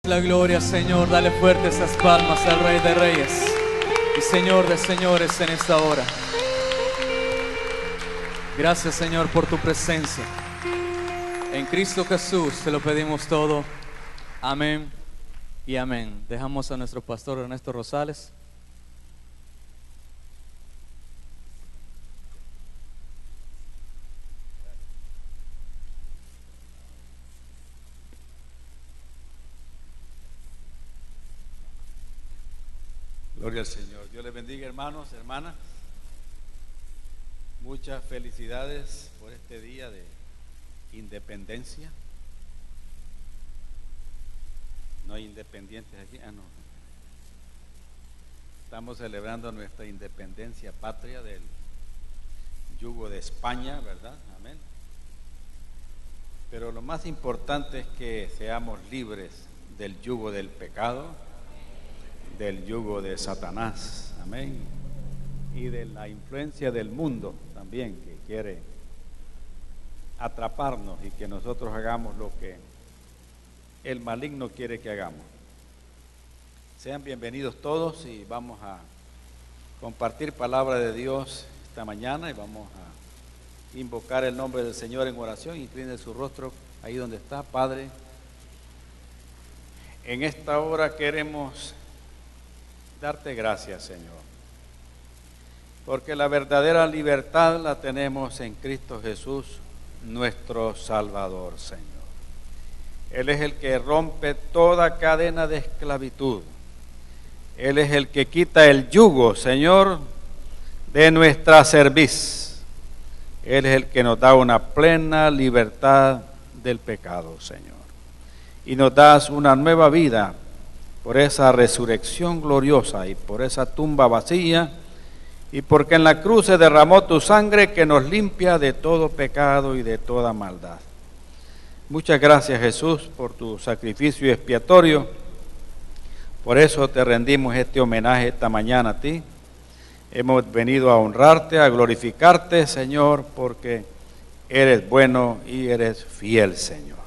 La gloria, Señor, dale fuerte esas palmas al Rey de Reyes y Señor de Señores en esta hora. Gracias, Señor, por tu presencia. En Cristo Jesús te lo pedimos todo. Amén y amén. Dejamos a nuestro pastor Ernesto Rosales. Gloria al Señor. Dios les bendiga, hermanos, hermanas. Muchas felicidades por este día de independencia. No hay independientes aquí. No. Estamos celebrando nuestra independencia patria del yugo de España, ¿verdad? Amén. Pero lo más importante es que seamos libres del yugo del pecado, del yugo de Satanás, amén, y de la influencia del mundo también, que quiere atraparnos y que nosotros hagamos lo que el maligno quiere que hagamos. Sean bienvenidos todos y vamos a compartir palabra de Dios esta mañana y vamos a invocar el nombre del Señor en oración. Incline su rostro ahí donde está. Padre, en esta hora queremos darte gracias, Señor, porque la verdadera libertad la tenemos en Cristo Jesús, nuestro Salvador, Señor. Él es el que rompe toda cadena de esclavitud. Él es el que quita el yugo, Señor, de nuestra cerviz. Él es el que nos da una plena libertad del pecado, Señor. Y nos das una nueva vida por esa resurrección gloriosa y por esa tumba vacía, y porque en la cruz se derramó tu sangre que nos limpia de todo pecado y de toda maldad. Muchas gracias, Jesús, por tu sacrificio expiatorio. Por eso te rendimos este homenaje esta mañana a ti. Hemos venido a honrarte, a glorificarte, Señor, porque eres bueno y eres fiel, Señor.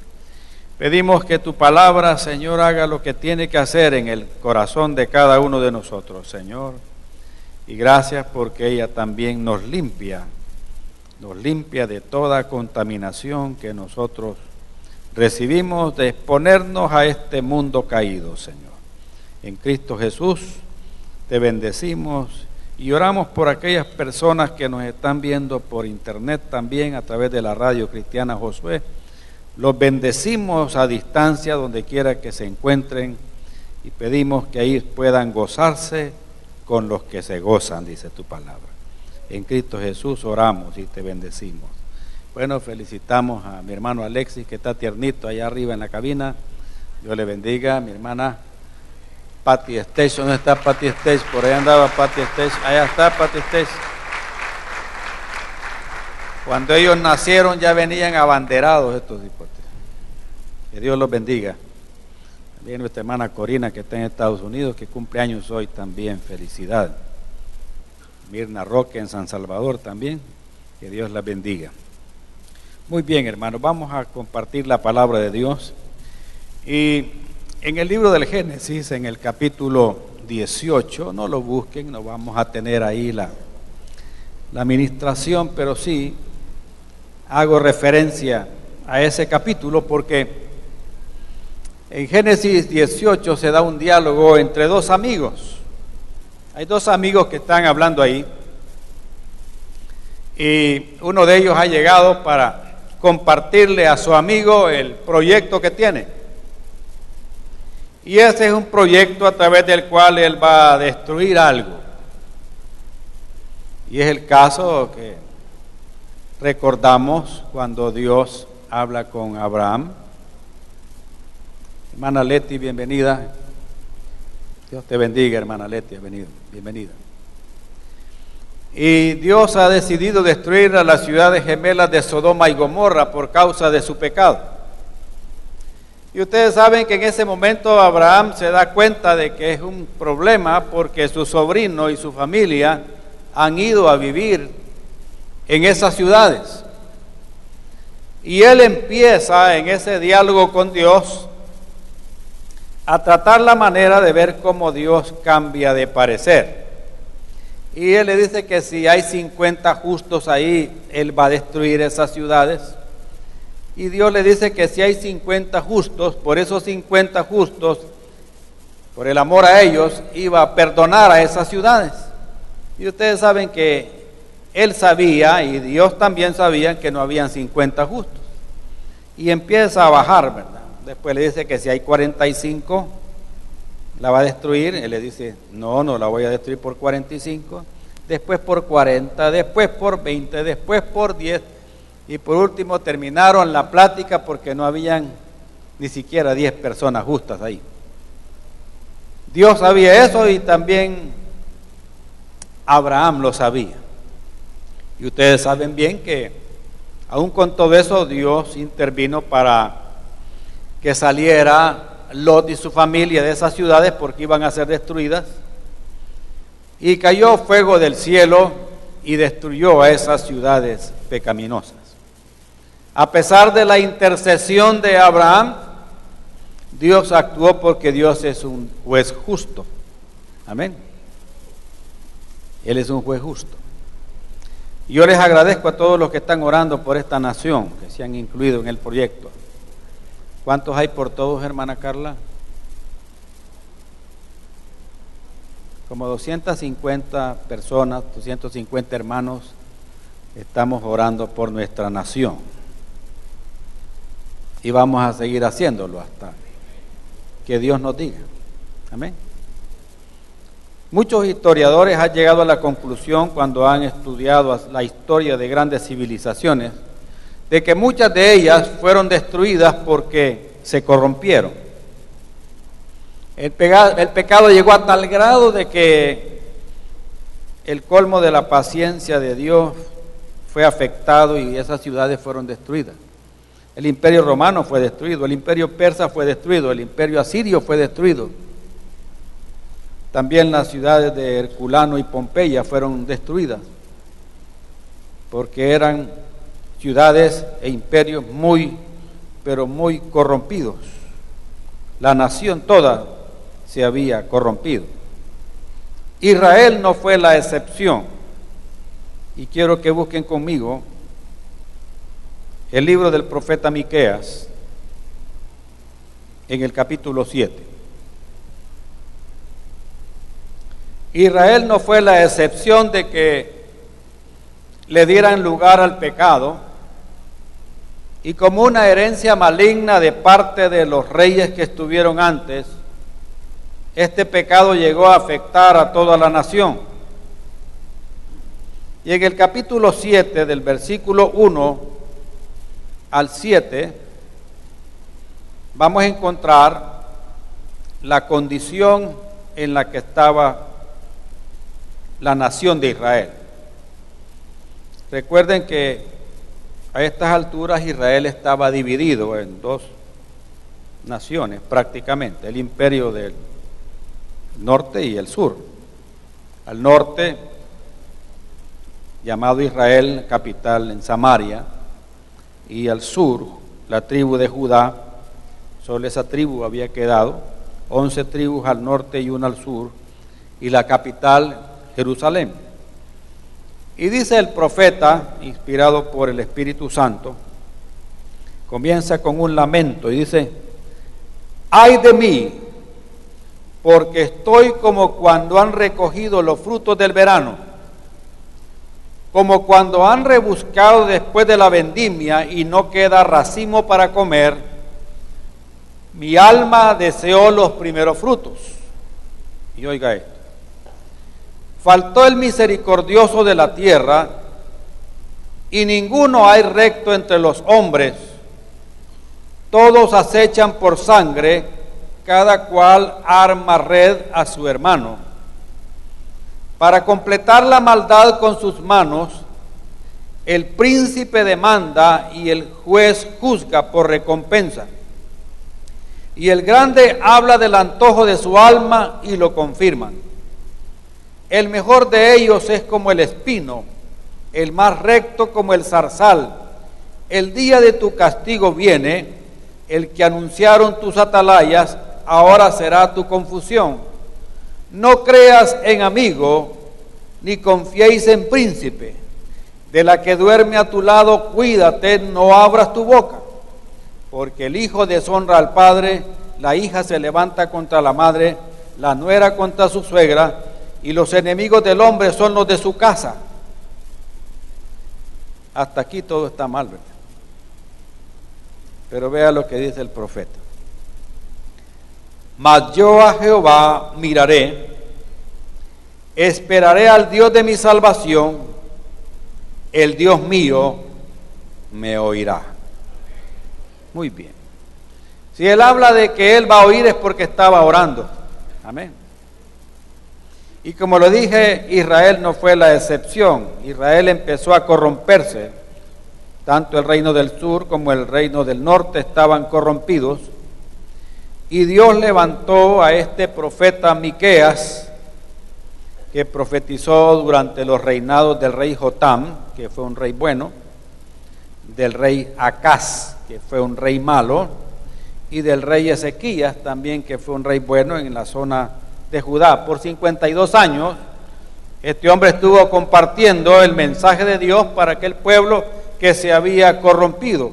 Pedimos que tu palabra, Señor, haga lo que tiene que hacer en el corazón de cada uno de nosotros, Señor. Y gracias porque ella también nos limpia de toda contaminación que nosotros recibimos de exponernos a este mundo caído, Señor. En Cristo Jesús te bendecimos y oramos por aquellas personas que nos están viendo por internet también a través de la radio cristiana Josué. Los bendecimos a distancia donde quiera que se encuentren y pedimos que ahí puedan gozarse con los que se gozan, dice tu palabra. En Cristo Jesús oramos y te bendecimos. Bueno, felicitamos a mi hermano Alexis, que está tiernito allá arriba en la cabina. Dios le bendiga. Mi hermana Patti Stage, ¿dónde está Patti Stage? Por ahí andaba Patti Stage. Allá está Patti Stage. Cuando ellos nacieron ya venían abanderados estos hijos. Que Dios los bendiga. También nuestra hermana Corina, que está en Estados Unidos, que cumple años hoy también. Felicidad. Mirna Roque en San Salvador también. Que Dios la bendiga. Muy bien, hermanos, vamos a compartir la palabra de Dios. Y en el libro del Génesis, en el capítulo 18, no lo busquen, no vamos a tener ahí la administración, pero sí hago referencia a ese capítulo porque en Génesis 18 se da un diálogo entre dos amigos. Hay dos amigos que están hablando ahí y uno de ellos ha llegado para compartirle a su amigo el proyecto que tiene. Y ese es un proyecto a través del cual él va a destruir algo. Y es el caso que recordamos cuando Dios habla con Abraham. Hermana Leti, bienvenida. Dios te bendiga, hermana Leti, bienvenida. Y Dios ha decidido destruir a las ciudades gemelas de Sodoma y Gomorra por causa de su pecado. Y ustedes saben que en ese momento Abraham se da cuenta de que es un problema porque su sobrino y su familia han ido a vivir en esas ciudades. Y él empieza en ese diálogo con Dios a tratar la manera de ver cómo Dios cambia de parecer. Y él le dice que si hay 50 justos ahí, él va a destruir esas ciudades. Y Dios le dice que si hay 50 justos, por esos 50 justos, por el amor a ellos, iba a perdonar a esas ciudades. Y ustedes saben que él sabía, y Dios también sabía, que no habían 50 justos. Y empieza a bajar, ¿verdad? Después le dice que si hay 45, la va a destruir. Él le dice, no la voy a destruir por 45. Después por 40, después por 20, después por 10. Y por último terminaron la plática porque no habían ni siquiera 10 personas justas ahí. Dios sabía eso y también Abraham lo sabía. Y ustedes saben bien que aún con todo eso Dios intervino para que saliera Lot y su familia de esas ciudades porque iban a ser destruidas. Y cayó fuego del cielo y destruyó a esas ciudades pecaminosas. A pesar de la intercesión de Abraham, Dios actuó porque Dios es un juez justo. Amén. Él es un juez justo. Yo les agradezco a todos los que están orando por esta nación, que se han incluido en el proyecto. ¿Cuántos hay por todos, hermana Carla? Como 250 personas, 250 hermanos, estamos orando por nuestra nación. Y vamos a seguir haciéndolo hasta que Dios nos diga. Amén. Muchos historiadores han llegado a la conclusión, cuando han estudiado la historia de grandes civilizaciones, de que muchas de ellas fueron destruidas porque se corrompieron. El pecado llegó a tal grado de que el colmo de la paciencia de Dios fue afectado y esas ciudades fueron destruidas. El imperio romano fue destruido, el imperio persa fue destruido, el imperio asirio fue destruido. También las ciudades de Herculano y Pompeya fueron destruidas, porque eran ciudades e imperios pero muy corrompidos. La nación toda se había corrompido. Israel no fue la excepción. Y quiero que busquen conmigo el libro del profeta Miqueas, en el capítulo 7. Israel no fue la excepción de que le dieran lugar al pecado, y como una herencia maligna de parte de los reyes que estuvieron antes, este pecado llegó a afectar a toda la nación. Y en el capítulo 7, del versículo 1 al 7, vamos a encontrar la condición en la que estaba la nación de Israel. Recuerden que a estas alturas Israel estaba dividido en dos naciones prácticamente, el imperio del norte y el sur. Al norte, llamado Israel, capital en Samaria, y al sur, la tribu de Judá. Solo esa tribu había quedado, 11 tribus al norte y una al sur, y la capital, Jerusalén. Y dice el profeta, inspirado por el Espíritu Santo, comienza con un lamento y dice: ¡ay de mí! Porque estoy como cuando han recogido los frutos del verano, como cuando han rebuscado después de la vendimia y no queda racimo para comer. Mi alma deseó los primeros frutos. Y oiga esto: faltó el misericordioso de la tierra, y ninguno hay recto entre los hombres. Todos acechan por sangre, cada cual arma red a su hermano. Para completar la maldad con sus manos, el príncipe demanda y el juez juzga por recompensa. Y el grande habla del antojo de su alma y lo confirman. El mejor de ellos es como el espino, el más recto como el zarzal. El día de tu castigo viene, el que anunciaron tus atalayas ahora será tu confusión. No creas en amigo, ni confiéis en príncipe. De la que duerme a tu lado, cuídate, no abras tu boca. Porque el hijo deshonra al padre, la hija se levanta contra la madre, la nuera contra su suegra, y los enemigos del hombre son los de su casa. Hasta aquí todo está mal, ¿verdad? Pero vea lo que dice el profeta. Mas yo a Jehová miraré, esperaré al Dios de mi salvación, el Dios mío me oirá. Muy bien. Si él habla de que él va a oír es porque estaba orando. Amén. Y como lo dije, Israel no fue la excepción. Israel empezó a corromperse. Tanto el reino del sur como el reino del norte estaban corrompidos. Y Dios levantó a este profeta Miqueas, que profetizó durante los reinados del rey Jotam, que fue un rey bueno, del rey Acaz, que fue un rey malo, y del rey Ezequías también, que fue un rey bueno en la zona de Judá. Por 52 años, este hombre estuvo compartiendo el mensaje de Dios para aquel pueblo que se había corrompido.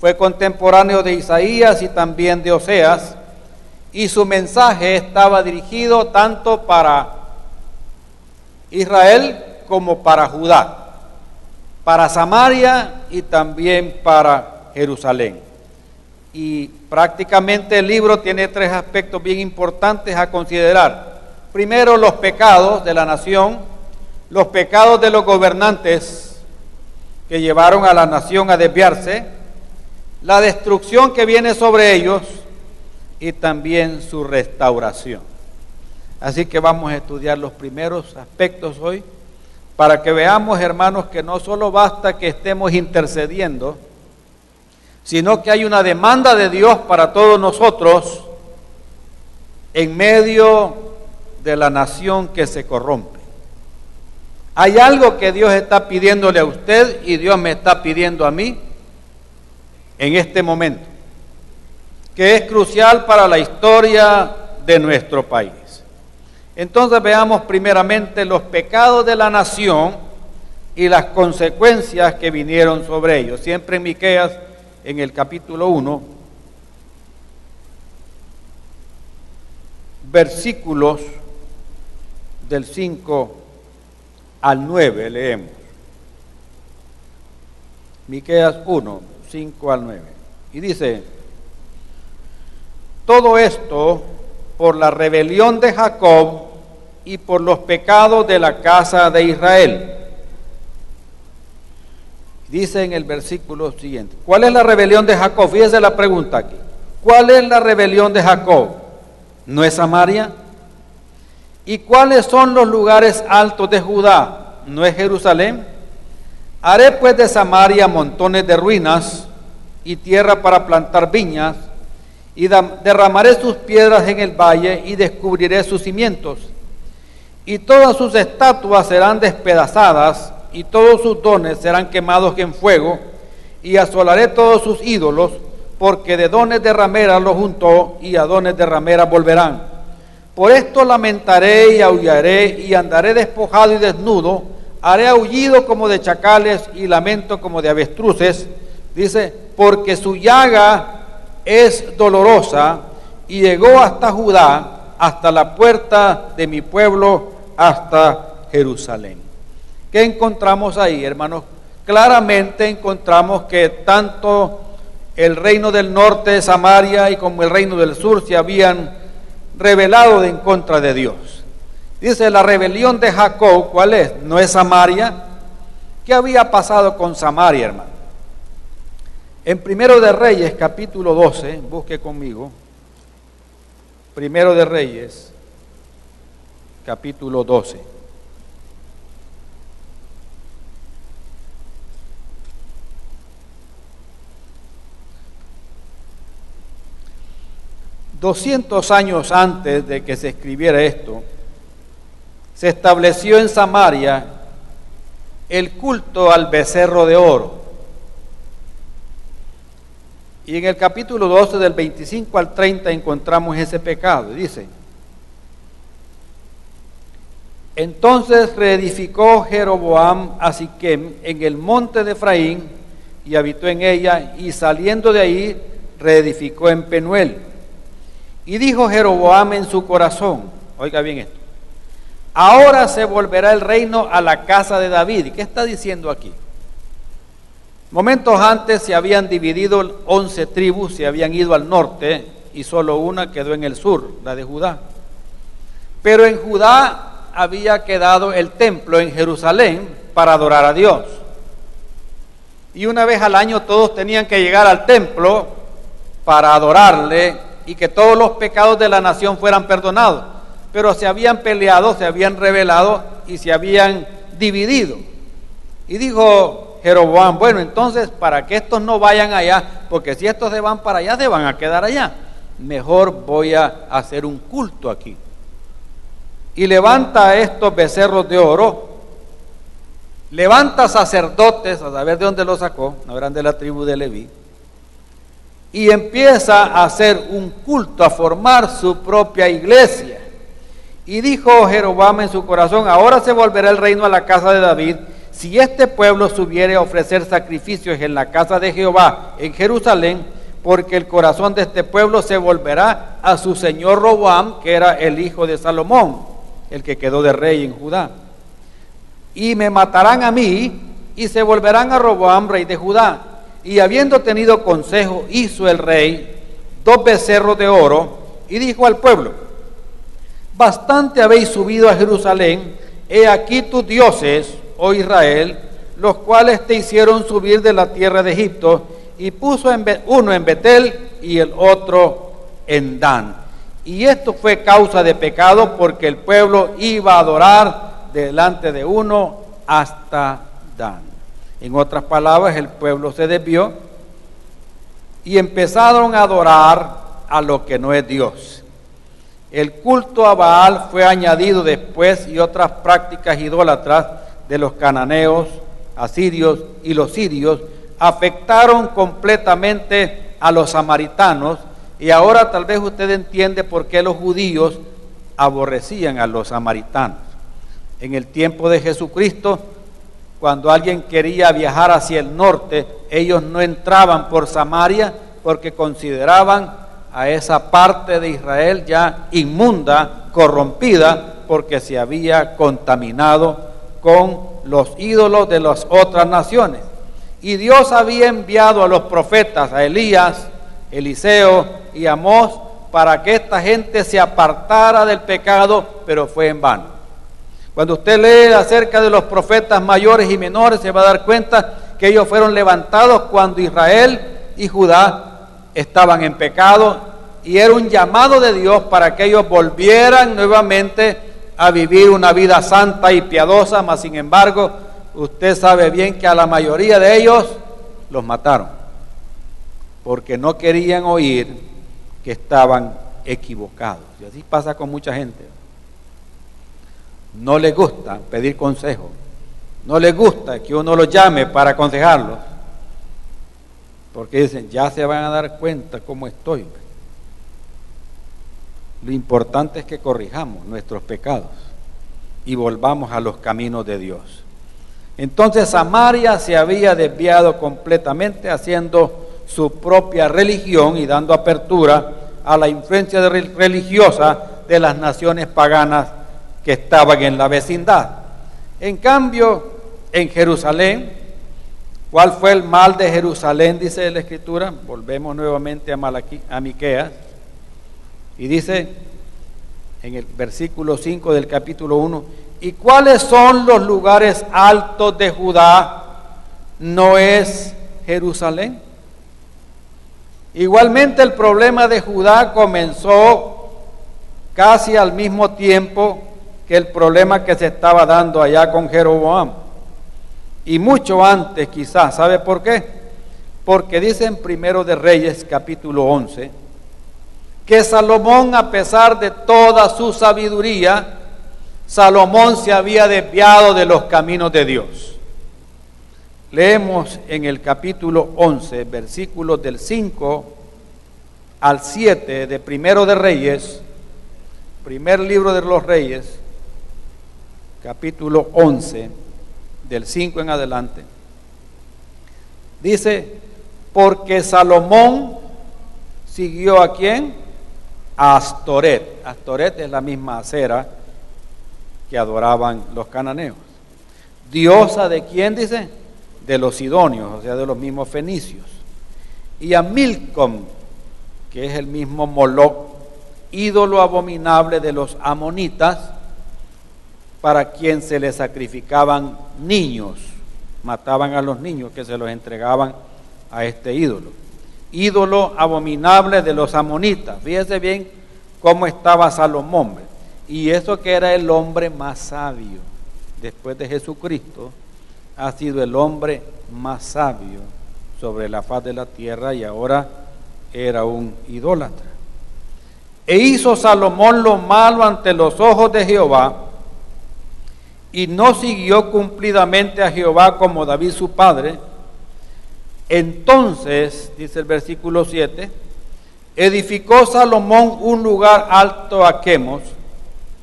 Fue contemporáneo de Isaías y también de Oseas, y su mensaje estaba dirigido tanto para Israel como para Judá, para Samaria y también para Jerusalén. Y prácticamente el libro tiene tres aspectos bien importantes a considerar. Primero, los pecados de la nación, los pecados de los gobernantes que llevaron a la nación a desviarse, la destrucción que viene sobre ellos y también su restauración. Así que vamos a estudiar los primeros aspectos hoy para que veamos, hermanos, que no solo basta que estemos intercediendo, sino que hay una demanda de Dios para todos nosotros en medio de la nación que se corrompe. Hay algo que Dios está pidiéndole a usted y Dios me está pidiendo a mí en este momento, que es crucial para la historia de nuestro país. Entonces veamos primeramente los pecados de la nación y las consecuencias que vinieron sobre ellos. Siempre en Miqueas, en el capítulo 1, versículos del 5 al 9 leemos. Miqueas 1, 5 al 9. Y dice: todo esto por la rebelión de Jacob y por los pecados de la casa de Israel. Dice en el versículo siguiente, ¿cuál es la rebelión de Jacob? Fíjese la pregunta aquí. ¿Cuál es la rebelión de Jacob? ¿No es Samaria? ¿Y cuáles son los lugares altos de Judá? ¿No es Jerusalén? Haré pues de Samaria montones de ruinas y tierra para plantar viñas, y derramaré sus piedras en el valle y descubriré sus cimientos. Y todas sus estatuas serán despedazadas y todos sus dones serán quemados en fuego, y asolaré todos sus ídolos, porque de dones de rameras los juntó y a dones de rameras volverán. Por esto lamentaré y aullaré y andaré despojado y desnudo, haré aullido como de chacales y lamento como de avestruces. Dice, porque su llaga es dolorosa y llegó hasta Judá, hasta la puerta de mi pueblo, hasta Jerusalén. ¿Qué encontramos ahí, hermanos? Claramente encontramos que tanto el reino del norte de Samaria y como el reino del sur se habían rebelado en contra de Dios. Dice, la rebelión de Jacob, ¿cuál es? ¿No es Samaria? ¿Qué había pasado con Samaria, hermano? En Primero de Reyes, capítulo 12, busque conmigo. Primero de Reyes, capítulo 12. $200 años antes de que se escribiera esto, se estableció en Samaria el culto al becerro de oro. Y en el capítulo 12 del 25 al 30 encontramos ese pecado. Dice: entonces reedificó Jeroboam a Siquem en el monte de Efraín y habitó en ella, y saliendo de ahí reedificó en Penuel. Y dijo Jeroboam en su corazón, oiga bien esto: ahora se volverá el reino a la casa de David. ¿Y qué está diciendo aquí? Momentos antes se habían dividido 11 tribus, se habían ido al norte y solo una quedó en el sur, la de Judá. Pero en Judá había quedado el templo en Jerusalén para adorar a Dios. Y una vez al año todos tenían que llegar al templo para adorarle y que todos los pecados de la nación fueran perdonados. Pero se habían peleado, se habían rebelado y se habían dividido. Y dijo Jeroboam: bueno, entonces para que estos no vayan allá, porque si estos se van para allá, se van a quedar allá. Mejor voy a hacer un culto aquí. Y levanta estos becerros de oro, levanta sacerdotes, a saber de dónde los sacó, no eran de la tribu de Leví, y empieza a hacer un culto, a formar su propia iglesia. Y dijo Jeroboam en su corazón: ahora se volverá el reino a la casa de David, si este pueblo subiere a ofrecer sacrificios en la casa de Jehová en Jerusalén, porque el corazón de este pueblo se volverá a su señor Roboam, que era el hijo de Salomón, el que quedó de rey en Judá. Y me matarán a mí, y se volverán a Roboam, rey de Judá. Y habiendo tenido consejo, hizo el rey 2 becerros de oro, y dijo al pueblo: bastante habéis subido a Jerusalén, he aquí tus dioses, oh Israel, los cuales te hicieron subir de la tierra de Egipto, y puso uno en Betel y el otro en Dan. Y esto fue causa de pecado, porque el pueblo iba a adorar delante de uno hasta Dan. En otras palabras, el pueblo se desvió y empezaron a adorar a lo que no es Dios. El culto a Baal fue añadido después, y otras prácticas idólatras de los cananeos, asirios y los sirios afectaron completamente a los samaritanos. Y ahora tal vez usted entiende por qué los judíos aborrecían a los samaritanos. En el tiempo de Jesucristo, cuando alguien quería viajar hacia el norte, ellos no entraban por Samaria porque consideraban a esa parte de Israel ya inmunda, corrompida, porque se había contaminado con los ídolos de las otras naciones. Y Dios había enviado a los profetas, a Elías, Eliseo y Amós, para que esta gente se apartara del pecado, pero fue en vano. Cuando usted lee acerca de los profetas mayores y menores, se va a dar cuenta que ellos fueron levantados cuando Israel y Judá estaban en pecado, y era un llamado de Dios para que ellos volvieran nuevamente a vivir una vida santa y piadosa. Mas sin embargo, usted sabe bien que a la mayoría de ellos los mataron, porque no querían oír que estaban equivocados. Y así pasa con mucha gente. No les gusta pedir consejo, no les gusta que uno los llame para aconsejarlos, porque dicen: ya se van a dar cuenta cómo estoy. Lo importante es que corrijamos nuestros pecados y volvamos a los caminos de Dios. Entonces Samaria se había desviado completamente, haciendo su propia religión y dando apertura a la influencia religiosa de las naciones paganas que estaban en la vecindad. En cambio, en Jerusalén, ¿cuál fue el mal de Jerusalén? Dice la Escritura. Volvemos nuevamente a Miqueas, y dice en el versículo 5 del capítulo 1: ¿y cuáles son los lugares altos de Judá? ¿No es Jerusalén? Igualmente el problema de Judá comenzó casi al mismo tiempo que el problema que se estaba dando allá con Jeroboam, y mucho antes quizás. ¿Sabe por qué? Porque dice en Primero de Reyes capítulo 11 que Salomón, a pesar de toda su sabiduría, Salomón se había desviado de los caminos de Dios. leemos en el capítulo 11, versículos del 5 al 7 de Primero de Reyes, primer libro de los Reyes, capítulo 11, del 5 en adelante. Dice, porque Salomón siguió ¿a quién? A Astoret. Astoret es la misma Acera que adoraban los cananeos. ¿Diosa de quién dice? De los sidonios, o sea, de los mismos fenicios. Y a Milcom, que es el mismo Moloc, ídolo abominable de los amonitas, para quien se le sacrificaban niños, mataban a los niños que se los entregaban a este ídolo. Ídolo abominable de los amonitas. Fíjese bien cómo estaba Salomón. Y eso que era el hombre más sabio después de Jesucristo, ha sido el hombre más sabio sobre la faz de la tierra, y ahora era un idólatra. E hizo Salomón lo malo ante los ojos de Jehová, y no siguió cumplidamente a Jehová como David su padre. Entonces, dice el versículo 7, edificó Salomón un lugar alto a Quemos,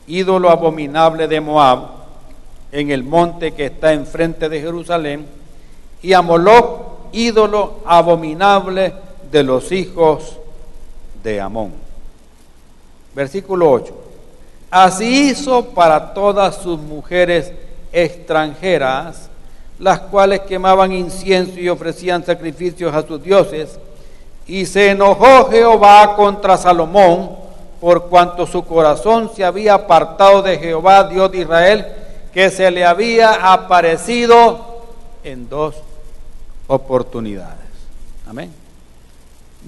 ídolo abominable de Moab, en el monte que está enfrente de Jerusalén, y a Moloc, ídolo abominable de los hijos de Amón. Versículo 8. Así hizo para todas sus mujeres extranjeras, las cuales quemaban incienso y ofrecían sacrificios a sus dioses, y se enojó Jehová contra Salomón, por cuanto su corazón se había apartado de Jehová, Dios de Israel, que se le había aparecido en 2 oportunidades. Amén.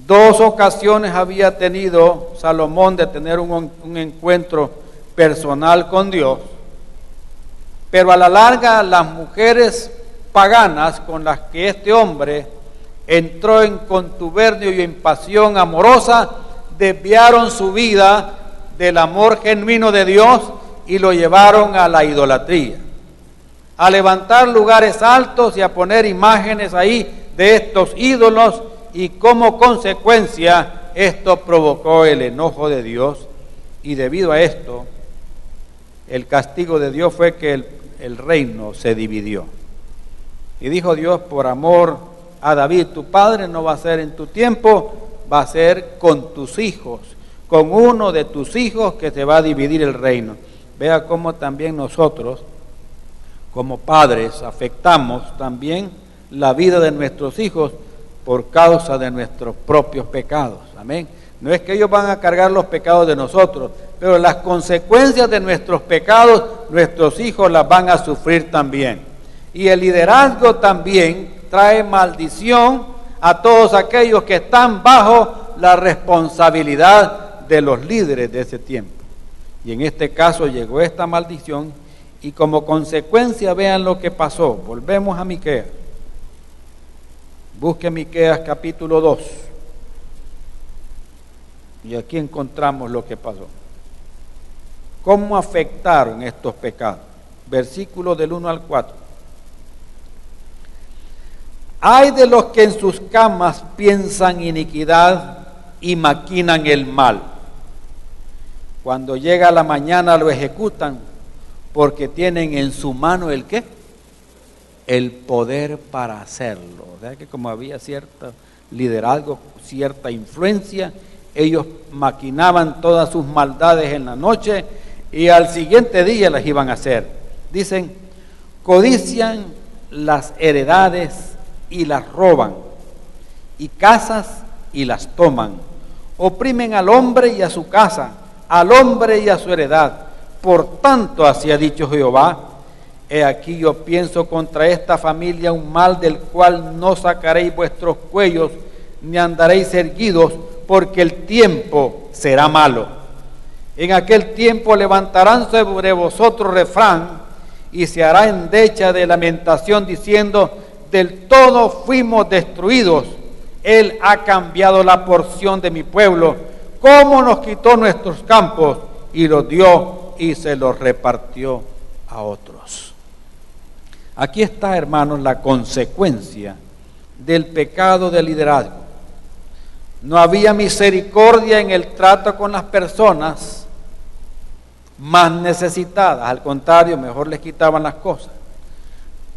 2 ocasiones había tenido Salomón de tener un encuentro personal con Dios, pero a la larga las mujeres paganas con las que este hombre entró en contubernio y en pasión amorosa, desviaron su vida del amor genuino de Dios y lo llevaron a la idolatría, a levantar lugares altos y a poner imágenes ahí de estos ídolos, y como consecuencia esto provocó el enojo de Dios, y debido a esto el castigo de Dios fue que el reino se dividió. Y dijo Dios, por amor a David tu padre, no va a ser en tu tiempo, va a ser con tus hijos, con uno de tus hijos que se va a dividir el reino. Vea cómo también nosotros, como padres, afectamos también la vida de nuestros hijos por causa de nuestros propios pecados. Amén. No es que ellos van a cargar los pecados de nosotros, pero las consecuencias de nuestros pecados, nuestros hijos las van a sufrir también. Y el liderazgo también trae maldición a todos aquellos que están bajo la responsabilidad de los líderes de ese tiempo. Y en este caso llegó esta maldición, y como consecuencia vean lo que pasó. Volvemos a Miqueas. Busque Miqueas capítulo 2. Y aquí encontramos lo que pasó. ¿Cómo afectaron estos pecados? Versículos del 1 al 4. Ay de los que en sus camas piensan iniquidad y maquinan el mal. Cuando llega la mañana lo ejecutan, porque tienen en su mano ¿el qué? El poder para hacerlo. O sea que como había cierto liderazgo, cierta influencia, ellos maquinaban todas sus maldades en la noche y al siguiente día las iban a hacer. Dicen, codician las heredades y las roban, y casas y las toman. Oprimen al hombre y a su casa, al hombre y a su heredad. Por tanto, así ha dicho Jehová, he aquí yo pienso contra esta familia un mal del cual no sacaréis vuestros cuellos, ni andaréis erguidos, porque el tiempo será malo. En aquel tiempo levantarán sobre vosotros refrán, y se hará endecha de lamentación, diciendo, del todo fuimos destruidos. Él ha cambiado la porción de mi pueblo, cómo nos quitó nuestros campos y los dio y se los repartió a otros. Aquí está, hermanos, la consecuencia del pecado del liderazgo. No había misericordia en el trato con las personas más necesitadas. Al contrario, mejor les quitaban las cosas.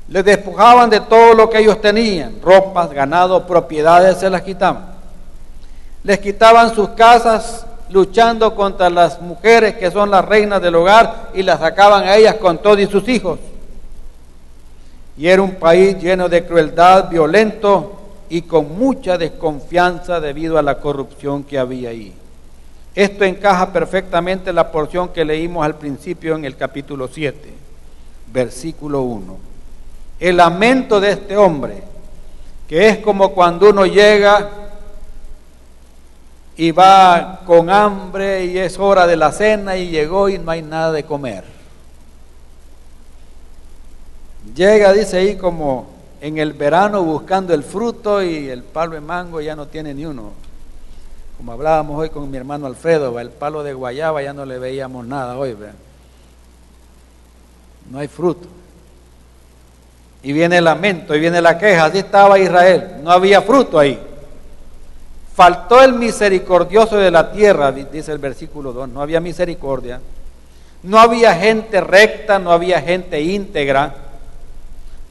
Les despojaban de todo lo que ellos tenían, ropas, ganado, propiedades, se las quitaban. Les quitaban sus casas luchando contra las mujeres que son las reinas del hogar y las sacaban a ellas con todos y sus hijos. Y era un país lleno de crueldad, violento y con mucha desconfianza debido a la corrupción que había ahí. Esto encaja perfectamente en la porción que leímos al principio en el capítulo 7, versículo 1. El lamento de este hombre, que es como cuando uno llega y va con hambre y es hora de la cena y llegó y no hay nada de comer. Llega, dice ahí, como en el verano buscando el fruto y el palo de mango ya no tiene ni uno. Como hablábamos hoy con mi hermano Alfredo, el palo de guayaba ya no le veíamos nada hoy, ¿verdad? No hay fruto. Y viene el lamento y viene la queja. Así estaba Israel, no había fruto ahí. Faltó el misericordioso de la tierra, dice el versículo 2, no había misericordia. No había gente recta, no había gente íntegra.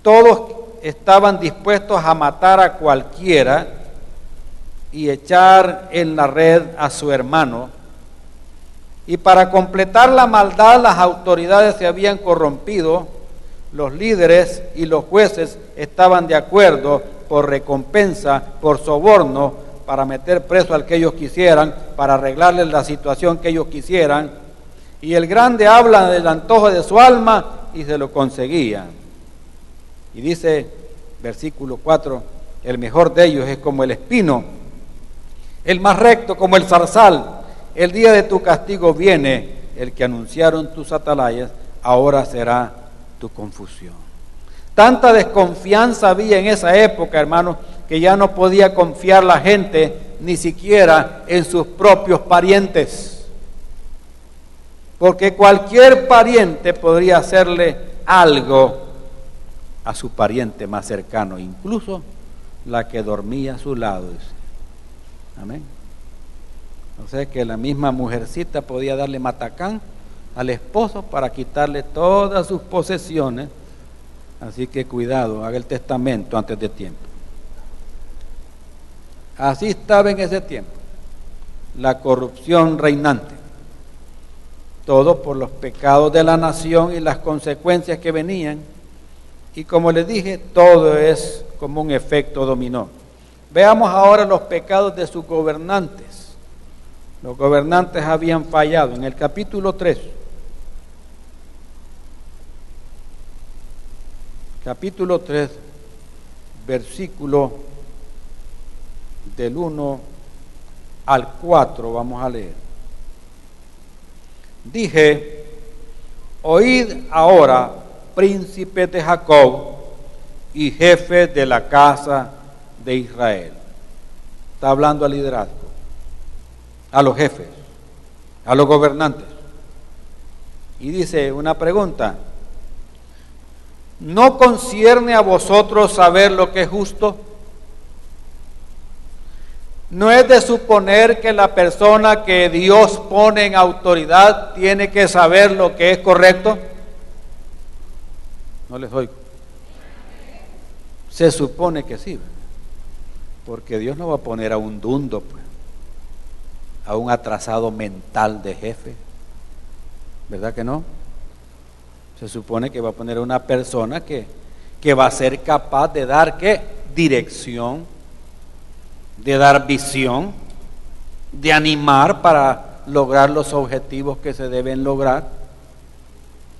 Todos estaban dispuestos a matar a cualquiera y echar en la red a su hermano. Y para completar la maldad, las autoridades se habían corrompido. Los líderes y los jueces estaban de acuerdo por recompensa, por soborno, para meter preso al que ellos quisieran, para arreglarles la situación que ellos quisieran. Y el grande habla del antojo de su alma y se lo conseguían. Y dice, versículo 4, el mejor de ellos es como el espino, el más recto como el zarzal. El día de tu castigo viene, el que anunciaron tus atalayas, ahora será tu confusión. Tanta desconfianza había en esa época, hermanos, que ya no podía confiar la gente ni siquiera en sus propios parientes, porque cualquier pariente podría hacerle algo a su pariente más cercano, incluso la que dormía a su lado. Amén. O sea que la misma mujercita podía darle matacán al esposo para quitarle todas sus posesiones. Así que cuidado, haga el testamento antes de tiempo. Así estaba en ese tiempo la corrupción reinante. Todo por los pecados de la nación y las consecuencias que venían. Y como les dije, todo es como un efecto dominó. Veamos ahora los pecados de sus gobernantes. Los gobernantes habían fallado. En el capítulo 3, versículo del 1 al 4, vamos a leer. Dije, oíd ahora, príncipes de Jacob y jefes de la casa de Israel. Está hablando al liderazgo, a los jefes, a los gobernantes. Y dice una pregunta: ¿no concierne a vosotros saber lo que es justo? ¿No es de suponer que la persona que Dios pone en autoridad tiene que saber lo que es correcto? No les oigo. Se supone que sí, ¿verdad? Porque Dios no va a poner a un dundo, pues, a un atrasado mental de jefe, ¿verdad que no? Se supone que va a poner a una persona que va a ser capaz de dar, ¿qué? Dirección, de dar visión, de animar para lograr los objetivos que se deben lograr.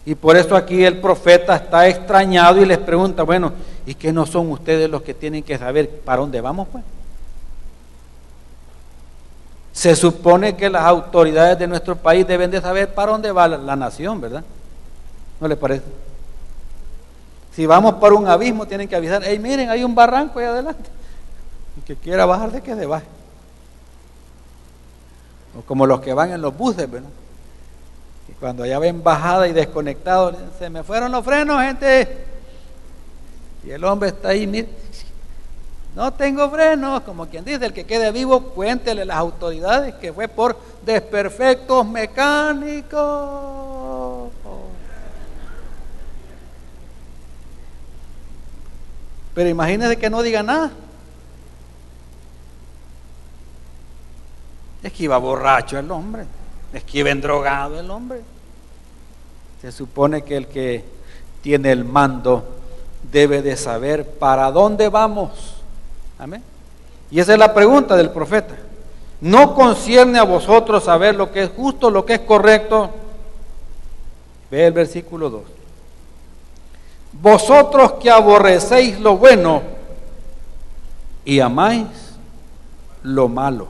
Y por eso aquí el profeta está extrañado y les pregunta, bueno, ¿y qué no son ustedes los que tienen que saber para dónde vamos, pues? Se supone que las autoridades de nuestro país deben de saber para dónde va la nación, ¿verdad? ¿No les parece? Si vamos por un abismo, tienen que avisar, hey, miren, hay un barranco ahí adelante. El que quiera bajar, de que se baje. O como los que van en los buses, ¿verdad? Y cuando ya ven bajada y desconectados, se me fueron los frenos, gente. Y el hombre está ahí, mire, no tengo frenos, como quien dice, el que quede vivo, cuéntele a las autoridades que fue por desperfectos mecánicos. Pero imagínese que no diga nada. Es que iba borracho el hombre, es que iba endrogado el hombre. Se supone que el que tiene el mando debe de saber para dónde vamos. Amén. Y esa es la pregunta del profeta. ¿No concierne a vosotros saber lo que es justo, lo que es correcto? Ve el versículo 2. Vosotros que aborrecéis lo bueno y amáis lo malo,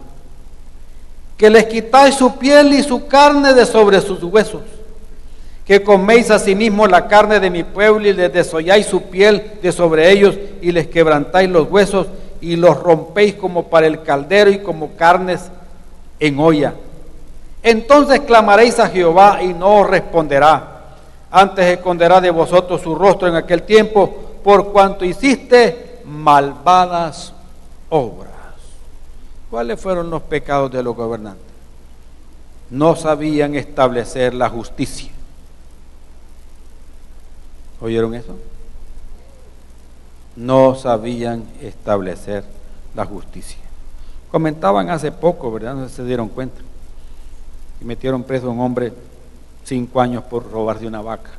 que les quitáis su piel y su carne de sobre sus huesos, que coméis asimismo la carne de mi pueblo y les desolláis su piel de sobre ellos y les quebrantáis los huesos y los rompéis como para el caldero y como carnes en olla. Entonces clamaréis a Jehová y no os responderá. Antes esconderá de vosotros su rostro en aquel tiempo, por cuanto hiciste malvadas obras. ¿Cuáles fueron los pecados de los gobernantes? No sabían establecer la justicia. ¿Oyeron eso? No sabían establecer la justicia. Comentaban hace poco, ¿verdad? No se dieron cuenta. Y metieron preso a un hombre 5 años por robarse una vaca.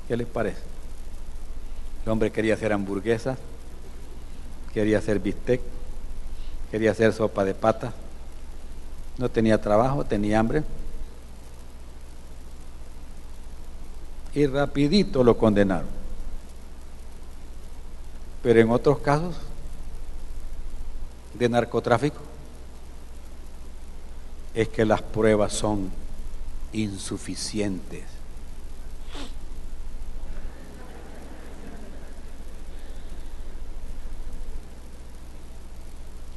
¿Qué les parece? El hombre quería hacer hamburguesas, quería hacer bistec, quería hacer sopa de pata. No tenía trabajo, tenía hambre. Y rapidito lo condenaron. Pero en otros casos de narcotráfico es que las pruebas son insuficientes.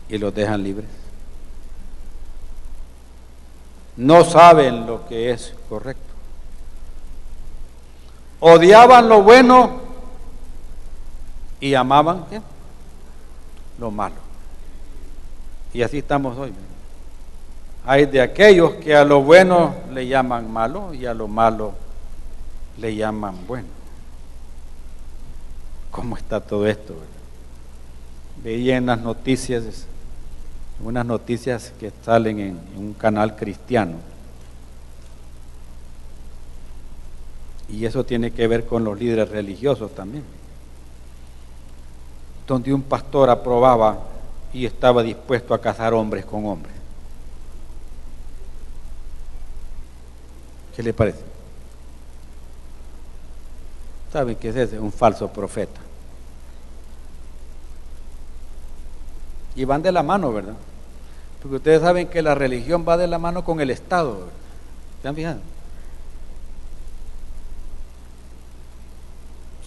Y los dejan libres. No saben lo que es correcto. Odiaban lo bueno y amaban, ¿qué?, lo malo. Y así estamos hoy. Hay de aquellos que a lo bueno le llaman malo y a lo malo le llaman bueno. ¿Cómo está todo esto? Veía en las noticias, unas noticias que salen en un canal cristiano. Y eso tiene que ver con los líderes religiosos también. Donde un pastor aprobaba y estaba dispuesto a casar hombres con hombres. ¿Qué le parece? ¿Saben qué es ese? Un falso profeta. Y van de la mano, ¿verdad? Porque ustedes saben que la religión va de la mano con el Estado, ¿verdad? ¿Se han fijado?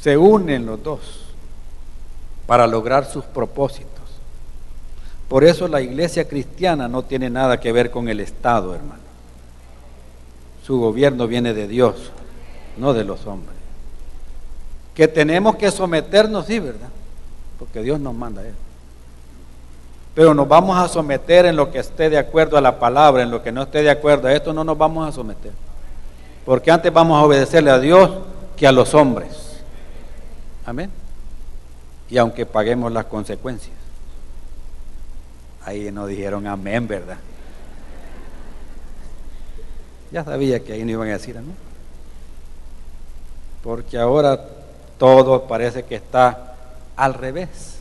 Se unen los dos para lograr sus propósitos. Por eso la iglesia cristiana no tiene nada que ver con el Estado, hermano. Su gobierno viene de Dios, no de los hombres. Que tenemos que someternos, sí, ¿verdad? Porque Dios nos manda eso. Pero nos vamos a someter en lo que esté de acuerdo a la palabra, en lo que no esté de acuerdo a esto no nos vamos a someter. Porque antes vamos a obedecerle a Dios que a los hombres. Amén. Y aunque paguemos las consecuencias. Ahí nos dijeron amén, ¿verdad? Ya sabía que ahí no iban a decir amén. Porque ahora todo parece que está al revés.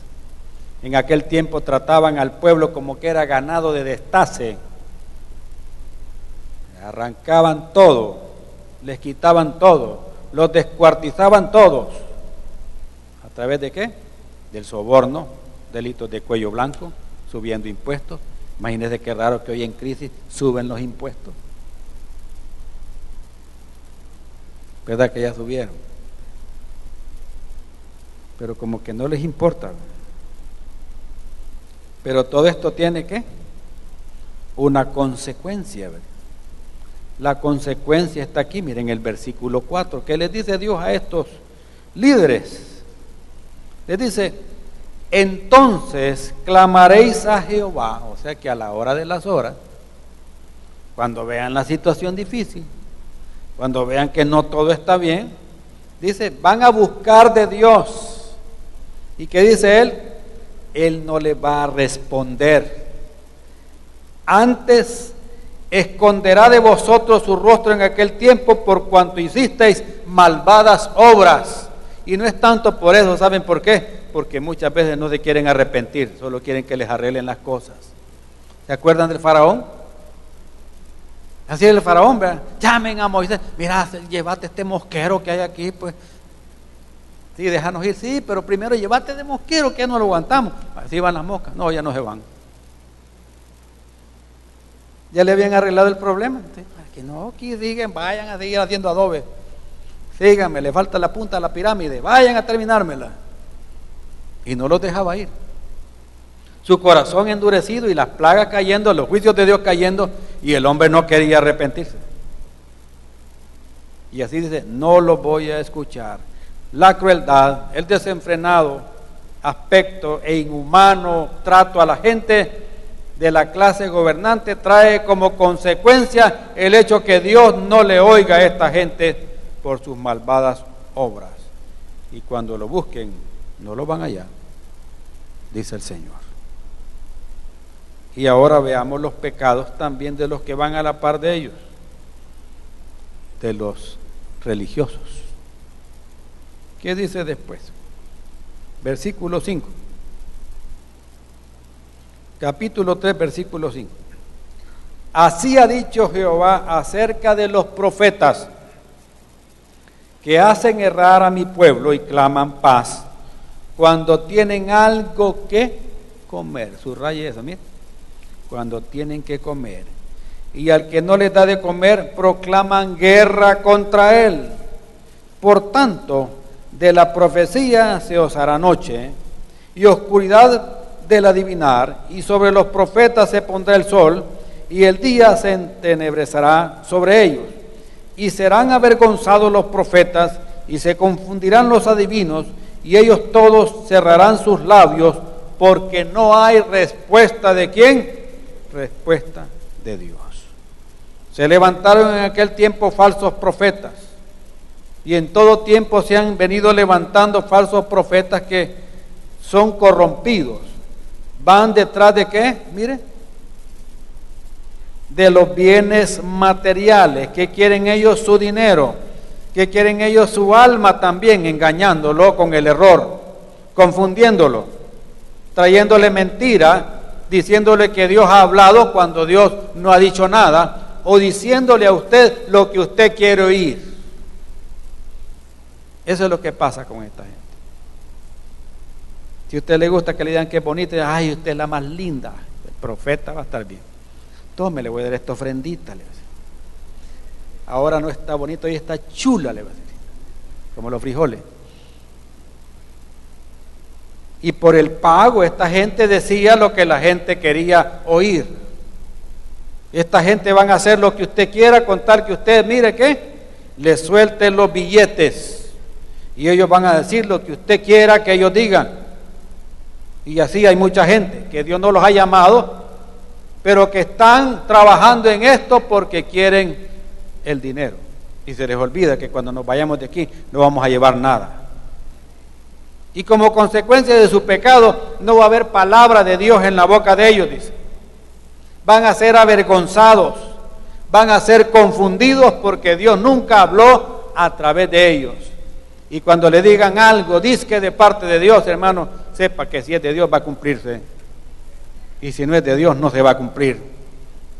En aquel tiempo trataban al pueblo como que era ganado de destace. Arrancaban todo, les quitaban todo, los descuartizaban todos. ¿A través de qué? Del soborno, delitos de cuello blanco, subiendo impuestos. Imagínense qué raro que hoy en crisis suben los impuestos. ¿Verdad que ya subieron? Pero como que no les importa. Pero todo esto tiene ¿qué? Una consecuencia, ¿verdad? La consecuencia está aquí, miren el versículo 4. ¿Qué les dice Dios a estos líderes? Les dice: entonces clamaréis a Jehová. O sea que a la hora de las horas, cuando vean la situación difícil, cuando vean que no todo está bien, dice, van a buscar de Dios. ¿Y qué dice Él? Él no les va a responder. Antes esconderá de vosotros su rostro en aquel tiempo, por cuanto hicisteis malvadas obras. Y no es tanto por eso, ¿saben por qué? Porque muchas veces no se quieren arrepentir, solo quieren que les arreglen las cosas. ¿Se acuerdan del faraón? Así es el faraón, ¿verdad? Llamen a Moisés, mira, llévate este mosquero que hay aquí, pues. Sí, déjanos ir, sí, pero primero llévate de mosquero, que ya no lo aguantamos. Así van las moscas, no, ya no se van. Ya le habían arreglado el problema. ¿Sí? Que no, aquí digan, vayan a seguir haciendo adobe. Síganme, le falta la punta a la pirámide, vayan a terminármela. Y no los dejaba ir. Su corazón endurecido y las plagas cayendo, los juicios de Dios cayendo, y el hombre no quería arrepentirse. Y así dice, no lo voy a escuchar. La crueldad, el desenfrenado aspecto e inhumano trato a la gente de la clase gobernante trae como consecuencia el hecho que Dios no le oiga a esta gente por sus malvadas obras. Y cuando lo busquen, no lo van a hallar, dice el Señor. Y ahora veamos los pecados también de los que van a la par de ellos, de los religiosos. ¿Qué dice después? Versículo 5. Capítulo 3, versículo 5. Así ha dicho Jehová acerca de los profetas que hacen errar a mi pueblo y claman paz cuando tienen algo que comer. Subraye eso, mire. Cuando tienen que comer. Y al que no les da de comer, proclaman guerra contra él. Por tanto, de la profecía se os hará noche, y oscuridad del adivinar, y sobre los profetas se pondrá el sol, y el día se entenebrecerá sobre ellos. Y serán avergonzados los profetas, y se confundirán los adivinos, y ellos todos cerrarán sus labios, porque no hay respuesta de ¿quién? Respuesta de Dios. Se levantaron en aquel tiempo falsos profetas, y en todo tiempo se han venido levantando falsos profetas que son corrompidos. Van detrás de ¿qué? Mire, de los bienes materiales. ¿Qué quieren ellos? Su dinero. ¿Qué quieren ellos? Su alma también, engañándolo con el error, confundiéndolo, trayéndole mentira, diciéndole que Dios ha hablado cuando Dios no ha dicho nada, o diciéndole a usted lo que usted quiere oír. Eso es lo que pasa con esta gente. Si a usted le gusta que le digan que es bonita, ay, usted es la más linda, el profeta va a estar bien. Tome, le voy a dar esta ofrendita, le va a decir. Ahora no está bonito, hoy está chula, le va a decir, como los frijoles. Y por el pago, esta gente decía lo que la gente quería oír. Esta gente van a hacer lo que usted quiera, con tal que usted, mire qué, le suelten los billetes. Y ellos van a decir lo que usted quiera que ellos digan. Y así hay mucha gente que Dios no los ha llamado, pero que están trabajando en esto porque quieren el dinero. Y se les olvida que cuando nos vayamos de aquí no vamos a llevar nada. Y como consecuencia de su pecado no va a haber palabra de Dios en la boca de ellos, dice. Van a ser avergonzados, van a ser confundidos porque Dios nunca habló a través de ellos. Y cuando le digan algo, dizque de parte de Dios, hermano, sepa que si es de Dios va a cumplirse. Y si no es de Dios, no se va a cumplir.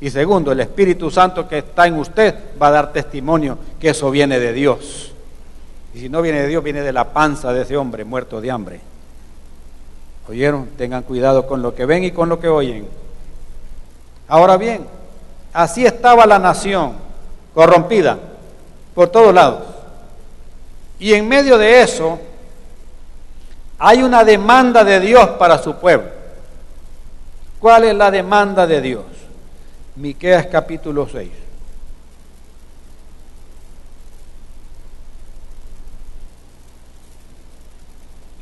Y segundo, el Espíritu Santo que está en usted va a dar testimonio que eso viene de Dios. Y si no viene de Dios, viene de la panza de ese hombre muerto de hambre. ¿Oyeron? Tengan cuidado con lo que ven y con lo que oyen. Ahora bien, así estaba la nación, corrompida por todos lados. Y en medio de eso, hay una demanda de Dios para su pueblo. ¿Cuál es la demanda de Dios? Miqueas capítulo 6.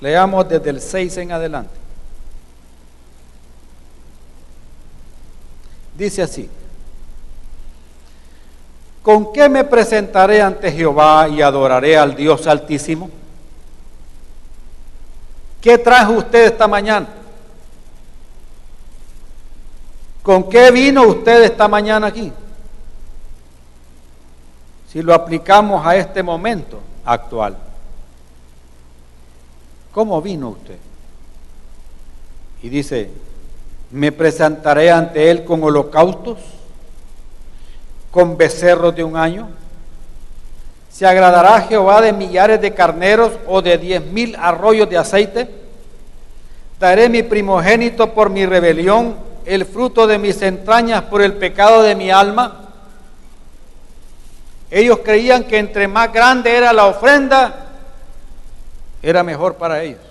Leamos desde el 6 en adelante. Dice así: ¿con qué me presentaré ante Jehová y adoraré al Dios Altísimo? ¿Qué trajo usted esta mañana? ¿Con qué vino usted esta mañana aquí? Si lo aplicamos a este momento actual, ¿cómo vino usted? Y dice: me presentaré ante él con holocaustos, con becerros de un año. ¿Se agradará Jehová de millares de carneros o de 10,000 arroyos de aceite? Daré mi primogénito por mi rebelión, el fruto de mis entrañas por el pecado de mi alma. Ellos creían que entre más grande era la ofrenda, era mejor para ellos.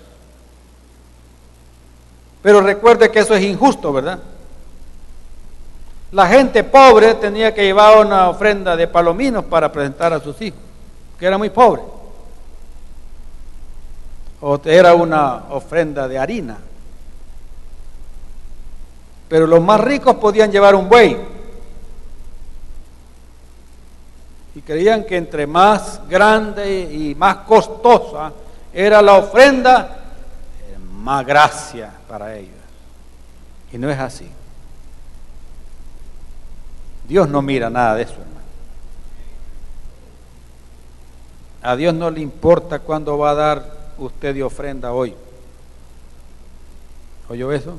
Pero recuerde que eso es injusto, ¿verdad? La gente pobre tenía que llevar una ofrenda de palominos para presentar a sus hijos, que era muy pobre. O era una ofrenda de harina. Pero los más ricos podían llevar un buey. Y creían que entre más grande y más costosa era la ofrenda, más gracia para ellos. Y no es así. Dios no mira nada de eso, hermano. A Dios no le importa cuándo va a dar usted de ofrenda hoy. ¿Oyó eso?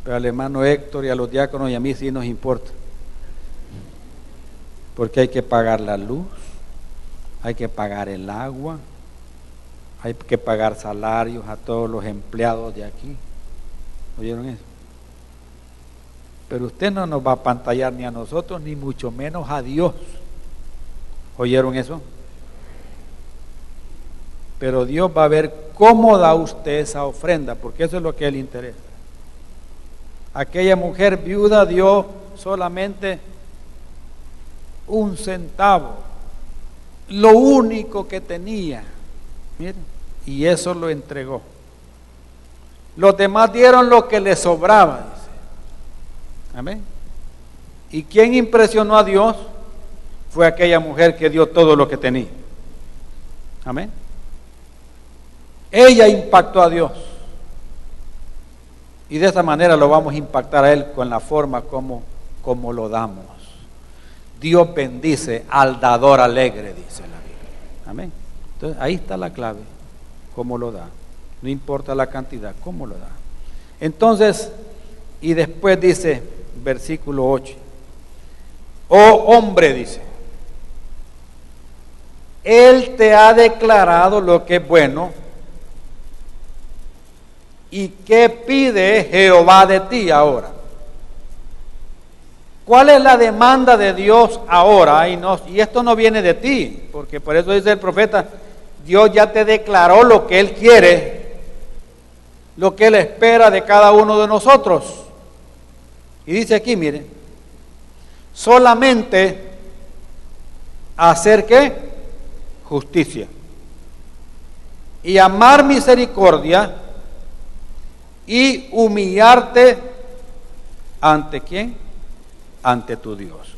Pero al hermano Héctor y a los diáconos y a mí sí nos importa. Porque hay que pagar la luz, hay que pagar el agua, hay que pagar salarios a todos los empleados de aquí. ¿Oyeron eso? Pero usted no nos va a apantallar ni a nosotros, ni mucho menos a Dios. ¿Oyeron eso? Pero Dios va a ver cómo da usted esa ofrenda, porque eso es lo que a Él interesa. Aquella mujer viuda dio solamente 1 centavo, lo único que tenía, miren, y eso lo entregó. Los demás dieron lo que les sobraba, dice. Amén. ¿Y quién impresionó a Dios? Fue aquella mujer que dio todo lo que tenía. Amén. Ella impactó a Dios. Y de esa manera lo vamos a impactar a Él con la forma como lo damos. Dios bendice al dador alegre, dice la Biblia. Amén. Entonces ahí está la clave, cómo lo da. No importa la cantidad, cómo lo da. Entonces, y después dice, versículo 8. Oh hombre, dice, Él te ha declarado lo que es bueno. ¿Y qué pide Jehová de ti ahora? ¿Cuál es la demanda de Dios ahora? Y esto no viene de ti, porque por eso dice el profeta, Dios ya te declaró lo que Él quiere, lo que Él espera de cada uno de nosotros. Y dice aquí, mire, solamente hacer ¿qué? Justicia. Y amar misericordia y humillarte ante ¿quién? Ante tu Dios.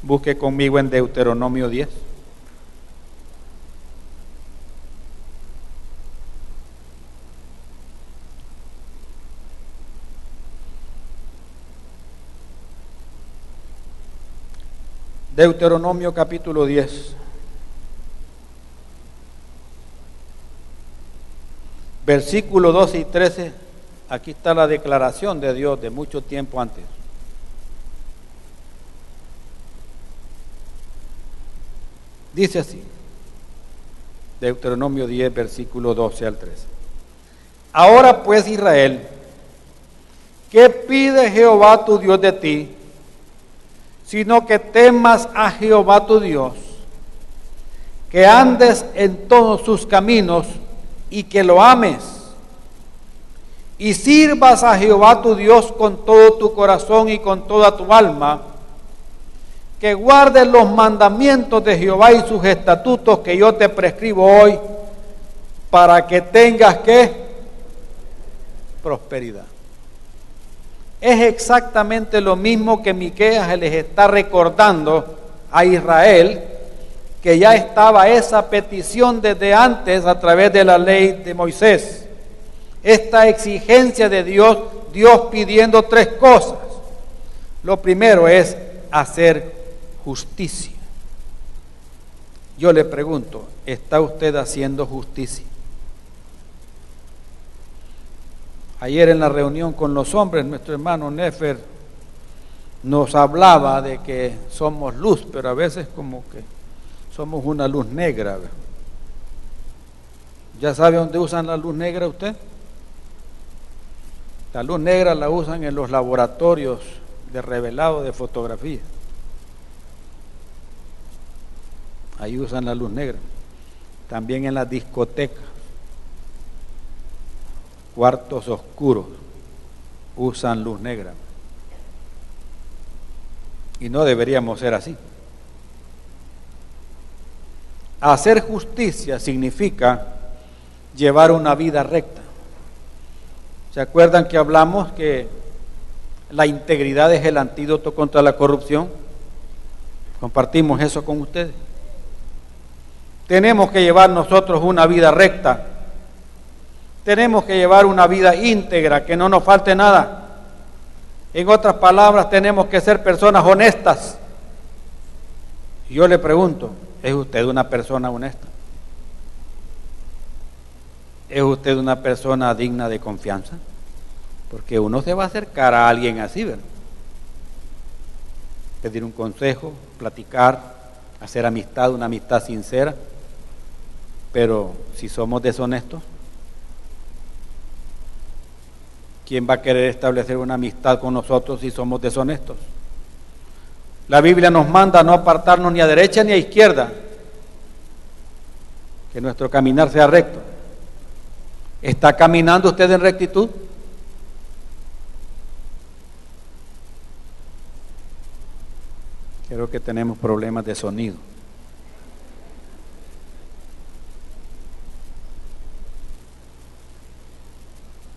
Busque conmigo en Deuteronomio 10. Deuteronomio capítulo 10. Versículo 12 y 13. Aquí está la declaración de Dios de mucho tiempo antes. Dice así, Deuteronomio 10, versículo 12 al 13. Ahora pues, Israel, ¿qué pide Jehová tu Dios de ti? Sino que temas a Jehová tu Dios, que andes en todos sus caminos y que lo ames, y sirvas a Jehová tu Dios con todo tu corazón y con toda tu alma, que guardes los mandamientos de Jehová y sus estatutos que yo te prescribo hoy, para que tengas ¿qué? Prosperidad. Es exactamente lo mismo que Miqueas les está recordando a Israel, que ya estaba esa petición desde antes a través de la ley de Moisés. Esta exigencia de Dios, Dios pidiendo tres cosas. Lo primero es hacer justicia. Yo le pregunto, ¿está usted haciendo justicia? Ayer en la reunión con los hombres, nuestro hermano Nefer nos hablaba de que somos luz, pero a veces como que somos una luz negra. ¿Ya sabe dónde usan la luz negra usted? La luz negra la usan en los laboratorios de revelado de fotografía. Ahí usan la luz negra. También en las discotecas, cuartos oscuros, usan luz negra. Y no deberíamos ser así. Hacer justicia significa llevar una vida recta. ¿Se acuerdan que hablamos que la integridad es el antídoto contra la corrupción? Compartimos eso con ustedes. Tenemos que llevar nosotros una vida recta. Tenemos que llevar una vida íntegra, que no nos falte nada. En otras palabras, tenemos que ser personas honestas. Y yo le pregunto, ¿es usted una persona honesta? ¿Es usted una persona digna de confianza? Porque uno se va a acercar a alguien así, ¿verdad? Pedir un consejo, platicar, hacer amistad, una amistad sincera. Pero si somos deshonestos, ¿quién va a querer establecer una amistad con nosotros si somos deshonestos? La Biblia nos manda a no apartarnos ni a derecha ni a izquierda, que nuestro caminar sea recto. ¿Está caminando usted en rectitud? Creo que tenemos problemas de sonido.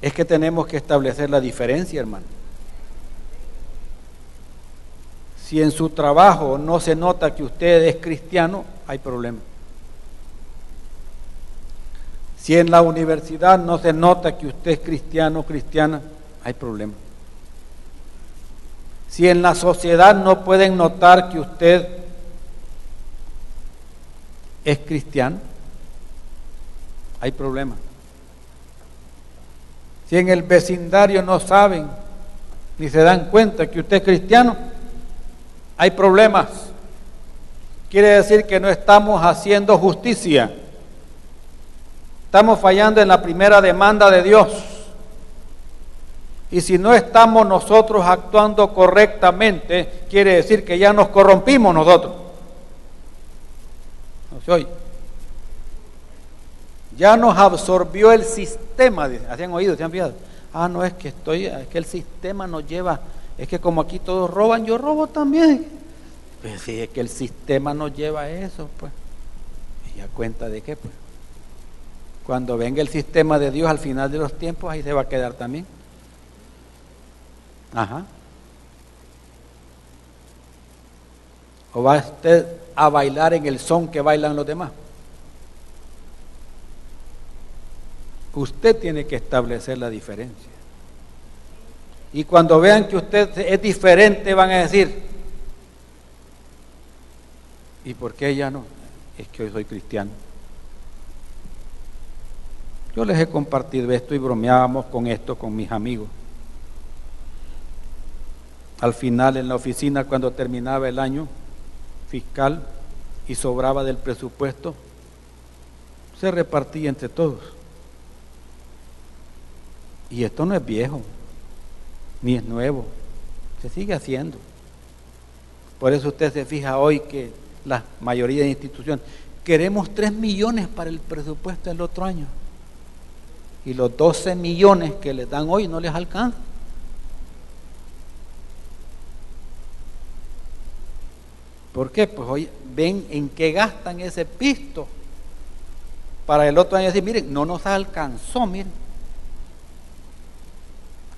Es que tenemos que establecer la diferencia, hermano. Si en su trabajo no se nota que usted es cristiano, hay problema. Si en la universidad no se nota que usted es cristiano o cristiana, hay problema. Si en la sociedad no pueden notar que usted es cristiano, hay problema. Si en el vecindario no saben ni se dan cuenta que usted es cristiano, hay problemas. Quiere decir que no estamos haciendo justicia. Estamos fallando en la primera demanda de Dios. Y si no estamos nosotros actuando correctamente, quiere decir que ya nos corrompimos nosotros. ¿No se oye? Ya nos absorbió el sistema. ¿Se han oído? ¿Se han fijado? No, es que es que el sistema nos lleva, es que como aquí todos roban, yo robo también. Pues sí, es que el sistema nos lleva a eso, pues. ¿Y a cuenta de qué, pues? Cuando venga el sistema de Dios al final de los tiempos, ahí se va a quedar también. Ajá. ¿O va usted a bailar en el son que bailan los demás? Usted tiene que establecer la diferencia. Y cuando vean que usted es diferente, van a decir, ¿y por qué ella no? Es que hoy soy cristiano. Yo les he compartido esto y bromeábamos con esto con mis amigos. Al final en la oficina, cuando terminaba el año fiscal y sobraba del presupuesto, se repartía entre todos. Y esto no es viejo, ni es nuevo, se sigue haciendo. Por eso usted se fija hoy que la mayoría de instituciones, queremos 3 millones para el presupuesto del otro año. Y los 12 millones que les dan hoy no les alcanza. ¿Por qué? Pues hoy ven en qué gastan ese pisto para el otro año decir, miren, no nos alcanzó, miren.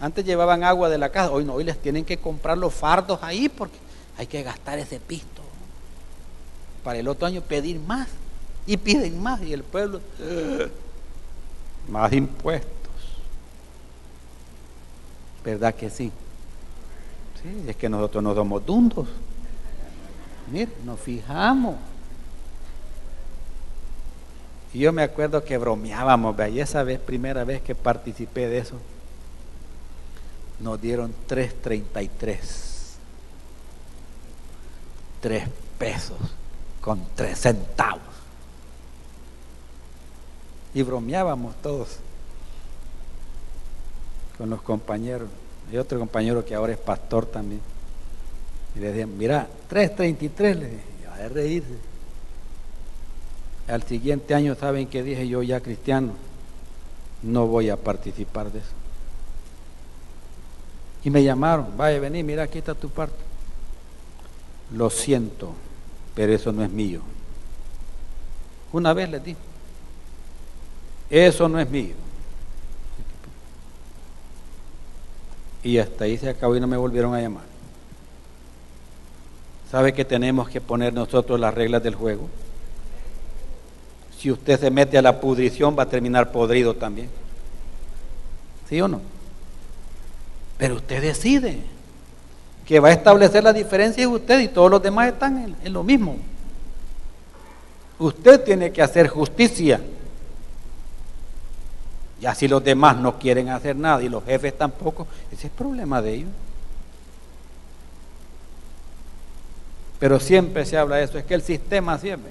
Antes llevaban agua de la casa, hoy no, hoy les tienen que comprar los fardos ahí porque hay que gastar ese pisto. Para el otro año pedir más, y piden más, y el pueblo, más impuestos. ¿Verdad que sí? Sí, es que nosotros no somos dundos. Miren, nos fijamos. Y yo me acuerdo que bromeábamos, y esa vez, primera vez que participé de eso, nos dieron 3.33, 3 pesos con 3 centavos. Y bromeábamos todos con los compañeros. Hay otro compañero que ahora es pastor también. Y le decían, mira, 3.33, le dije, a de reírse. Al siguiente año, ¿saben qué dije yo ya cristiano? No voy a participar de eso. Y me llamaron, vaya, vení, mira, aquí está tu parte. Lo siento, pero eso no es mío. Una vez les dije, eso no es mío. Y hasta ahí se acabó y no me volvieron a llamar. ¿Sabe que tenemos que poner nosotros las reglas del juego? Si usted se mete a la pudrición, va a terminar podrido también. ¿Sí o no? Pero usted decide que va a establecer la diferencia en usted y todos los demás están en lo mismo. Usted tiene que hacer justicia. Y así los demás no quieren hacer nada y los jefes tampoco, ese es problema de ellos. Pero siempre se habla de eso, es que el sistema siempre.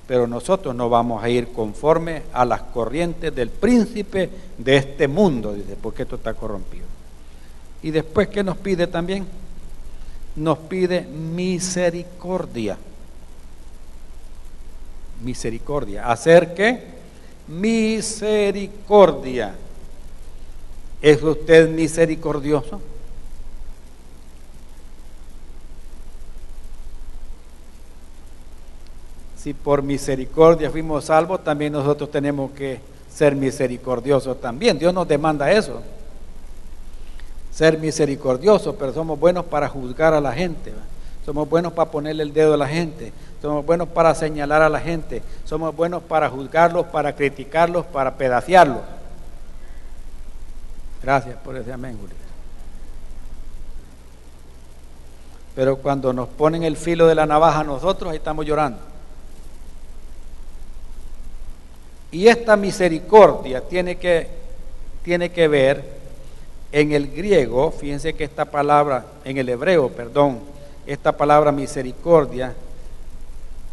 Pero nosotros no vamos a ir conforme a las corrientes del príncipe de este mundo, dice, porque esto está corrompido. Y después, ¿qué nos pide también? Nos pide misericordia. Misericordia. ¿Hacer qué? Misericordia. ¿Es usted misericordioso? Si por misericordia fuimos salvos, también nosotros tenemos que ser misericordiosos también. Dios nos demanda eso. Ser misericordiosos, pero somos buenos para juzgar a la gente, ¿va? Somos buenos para ponerle el dedo a la gente, somos buenos para señalar a la gente, somos buenos para juzgarlos, para criticarlos, para pedaciarlos. Gracias por ese amén, Julio. Pero cuando nos ponen el filo de la navaja a nosotros, ahí estamos llorando. Y esta misericordia tiene que ver en el griego, fíjense que esta palabra, en el hebreo, perdón, esta palabra misericordia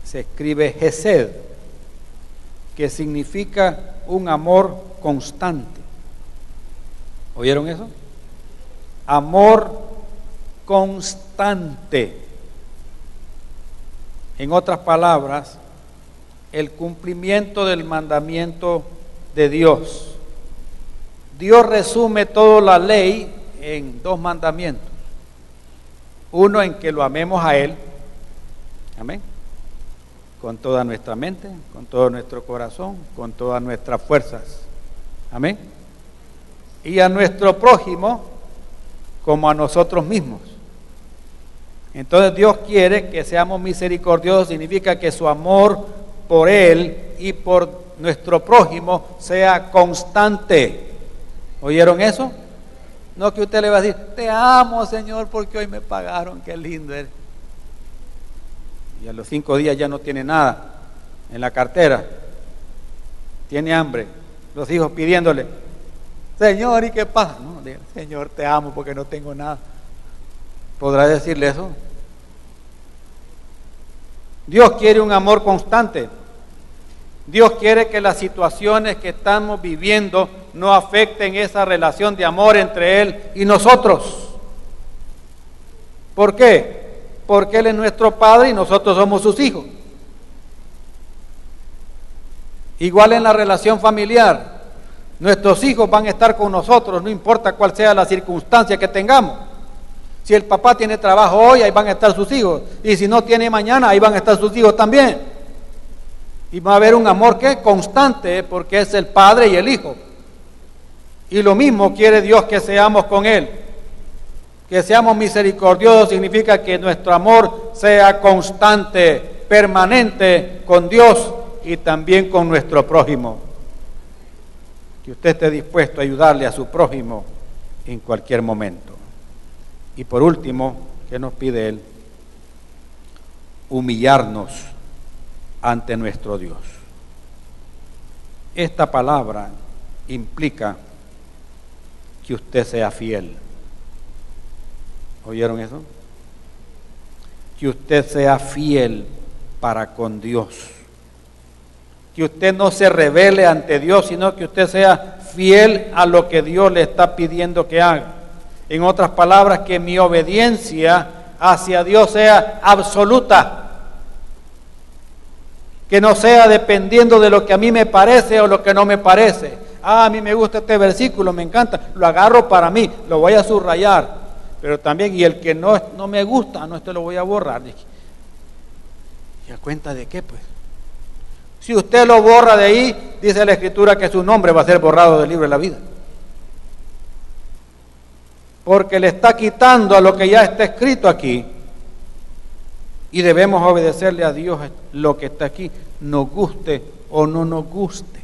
se escribe hesed, que significa un amor constante. ¿Oyeron eso? Amor constante. En otras palabras, el cumplimiento del mandamiento de Dios. Dios resume toda la ley en 2 mandamientos. Uno, en que lo amemos a Él, amén, con toda nuestra mente, con todo nuestro corazón, con todas nuestras fuerzas, amén, y a nuestro prójimo como a nosotros mismos. Entonces Dios quiere que seamos misericordiosos, significa que su amor por Él y por nuestro prójimo sea constante. ¿Oyeron eso? No que usted le va a decir, te amo, Señor, porque hoy me pagaron, qué lindo eres. Y a los 5 días ya no tiene nada en la cartera, tiene hambre, los hijos pidiéndole, Señor, ¿y qué pasa? No, Señor, te amo porque no tengo nada. ¿Podrá decirle eso? Dios quiere un amor constante. Dios quiere que las situaciones que estamos viviendo no afecten esa relación de amor entre Él y nosotros. ¿Por qué? Porque Él es nuestro Padre y nosotros somos sus hijos. Igual en la relación familiar, nuestros hijos van a estar con nosotros, no importa cuál sea la circunstancia que tengamos. Si el papá tiene trabajo hoy, ahí van a estar sus hijos. Y si no tiene mañana, ahí van a estar sus hijos también. Y va a haber un amor que es constante, porque es el Padre y el Hijo. Y lo mismo quiere Dios que seamos con Él. Que seamos misericordiosos significa que nuestro amor sea constante, permanente con Dios y también con nuestro prójimo. Que usted esté dispuesto a ayudarle a su prójimo en cualquier momento. Y por último, ¿qué nos pide Él? Humillarnos ante nuestro Dios. Esta palabra implica que usted sea fiel. ¿Oyeron eso? Que usted sea fiel para con Dios. Que usted no se rebele ante Dios, sino que usted sea fiel a lo que Dios le está pidiendo que haga. En otras palabras, que mi obediencia hacia Dios sea absoluta. Que no sea dependiendo de lo que a mí me parece o lo que no me parece. A mí me gusta este versículo, me encanta, lo agarro para mí, lo voy a subrayar. Pero también, y el que no me gusta, no, este lo voy a borrar. ¿Y a cuenta de qué, pues? Si usted lo borra de ahí, dice la Escritura que su nombre va a ser borrado del libro de la vida. Porque le está quitando a lo que ya está escrito aquí. Y debemos obedecerle a Dios lo que está aquí, nos guste o no nos guste.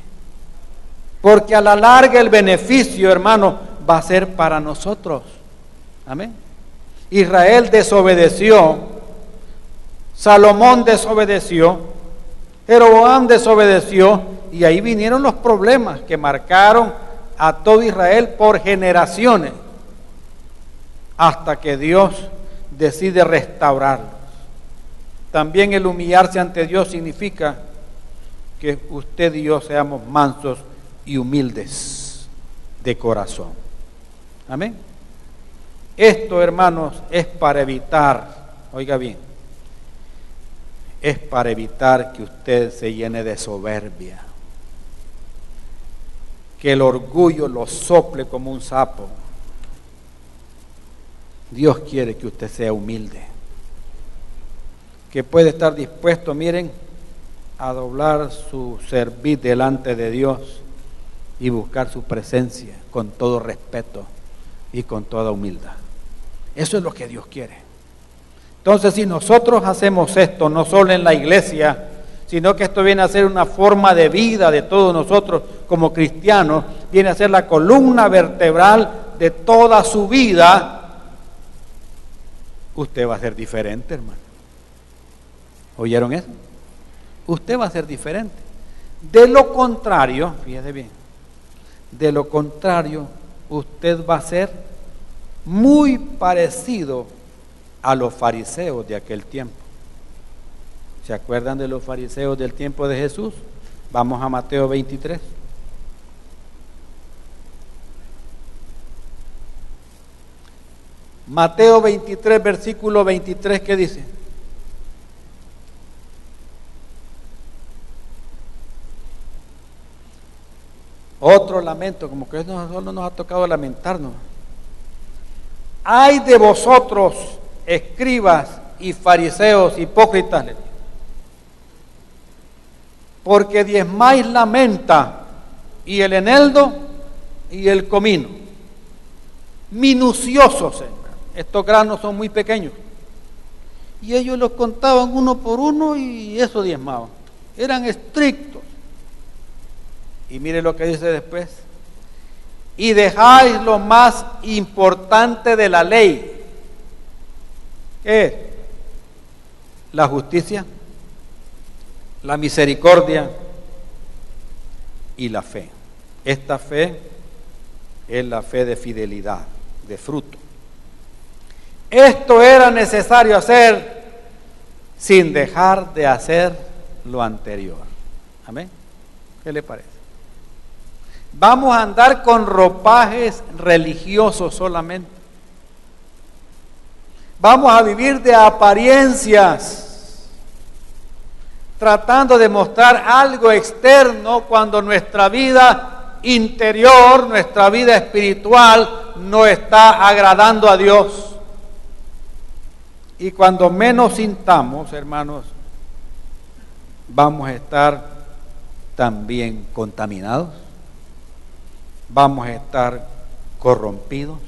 Porque a la larga el beneficio, hermano, va a ser para nosotros. Amén. Israel desobedeció, Salomón desobedeció, Jeroboam desobedeció, y ahí vinieron los problemas que marcaron a todo Israel por generaciones, hasta que Dios decide restaurarlos. También el humillarse ante Dios significa que usted y yo seamos mansos y humildes de corazón. Amén. Esto, hermanos, es para evitar, oiga bien, es para evitar que usted se llene de soberbia, que el orgullo lo sople como un sapo. Dios quiere que usted sea humilde, que puede estar dispuesto, miren, a doblar su cerviz delante de Dios y buscar su presencia con todo respeto y con toda humildad. Eso es lo que Dios quiere. Entonces, si nosotros hacemos esto, no solo en la iglesia, sino que esto viene a ser una forma de vida de todos nosotros como cristianos, viene a ser la columna vertebral de toda su vida, usted va a ser diferente, hermano. ¿Oyeron eso? Usted va a ser diferente. De lo contrario, fíjese bien, de lo contrario, usted va a ser muy parecido a los fariseos de aquel tiempo. ¿Se acuerdan de los fariseos del tiempo de Jesús? Vamos a Mateo 23. Mateo 23, versículo 23, ¿qué dice? Otro lamento, como que solo nos ha tocado lamentarnos. Ay de vosotros, escribas y fariseos hipócritas, porque diezmáis la menta y el eneldo y el comino. Minuciosos, estos granos son muy pequeños. Y ellos los contaban uno por uno y eso diezmaban. Eran estrictos. Y mire lo que dice después. Y dejáis lo más importante de la ley. ¿Qué es? La justicia, la misericordia y la fe. Esta fe es la fe de fidelidad, de fruto. Esto era necesario hacer sin dejar de hacer lo anterior. Amén. ¿Qué le parece? Vamos a andar con ropajes religiosos solamente. Vamos a vivir de apariencias, tratando de mostrar algo externo cuando nuestra vida interior, nuestra vida espiritual no está agradando a Dios. Y cuando menos sintamos, hermanos, vamos a estar también contaminados, vamos a estar corrompidos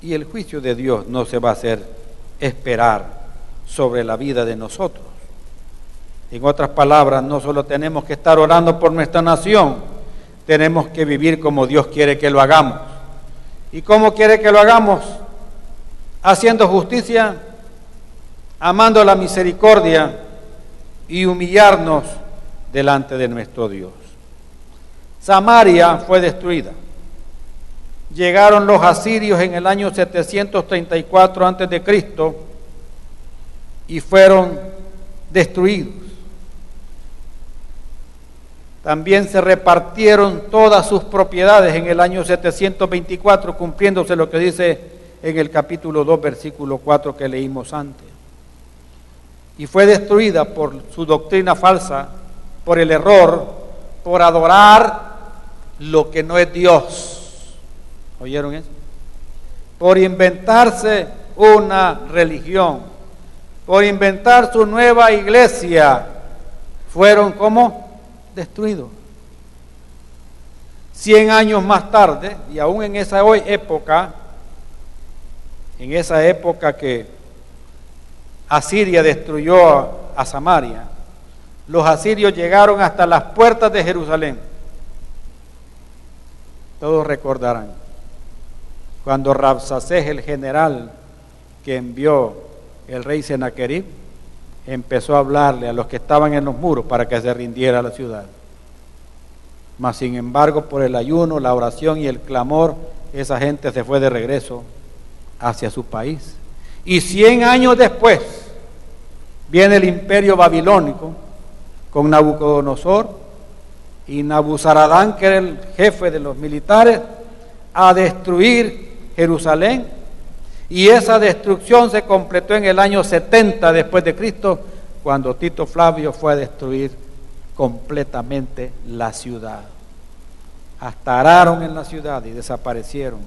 y el juicio de Dios no se va a hacer esperar sobre la vida de nosotros. En otras palabras, no solo tenemos que estar orando por nuestra nación, tenemos que vivir como Dios quiere que lo hagamos. ¿Y cómo quiere que lo hagamos? Haciendo justicia, amando la misericordia y humillarnos delante de nuestro Dios. Samaria fue destruida. Llegaron los asirios en el año 734 a.C. y fueron destruidos. También se repartieron todas sus propiedades en el año 724, cumpliéndose lo que dice en el capítulo 2, versículo 4 que leímos antes. Y fue destruida por su doctrina falsa, por el error, por adorar lo que no es Dios. ¿Oyeron eso? Por inventarse una religión, por inventar su nueva iglesia, fueron como destruidos. 100 años más tarde, y aún en esa época que Asiria destruyó a Samaria, los asirios llegaron hasta las puertas de Jerusalén. Todos recordarán cuando Rabsacés, el general que envió el rey Sennacherib, empezó a hablarle a los que estaban en los muros para que se rindiera la ciudad. Mas sin embargo, por el ayuno, la oración y el clamor, esa gente se fue de regreso hacia su país. Y 100 años después viene el imperio babilónico con Nabucodonosor y Nabuzaradán, que era el jefe de los militares, a destruir Jerusalén. Y esa destrucción se completó en el año 70 después de Cristo, cuando Tito Flavio fue a destruir completamente la ciudad. Hasta araron en la ciudad y desaparecieron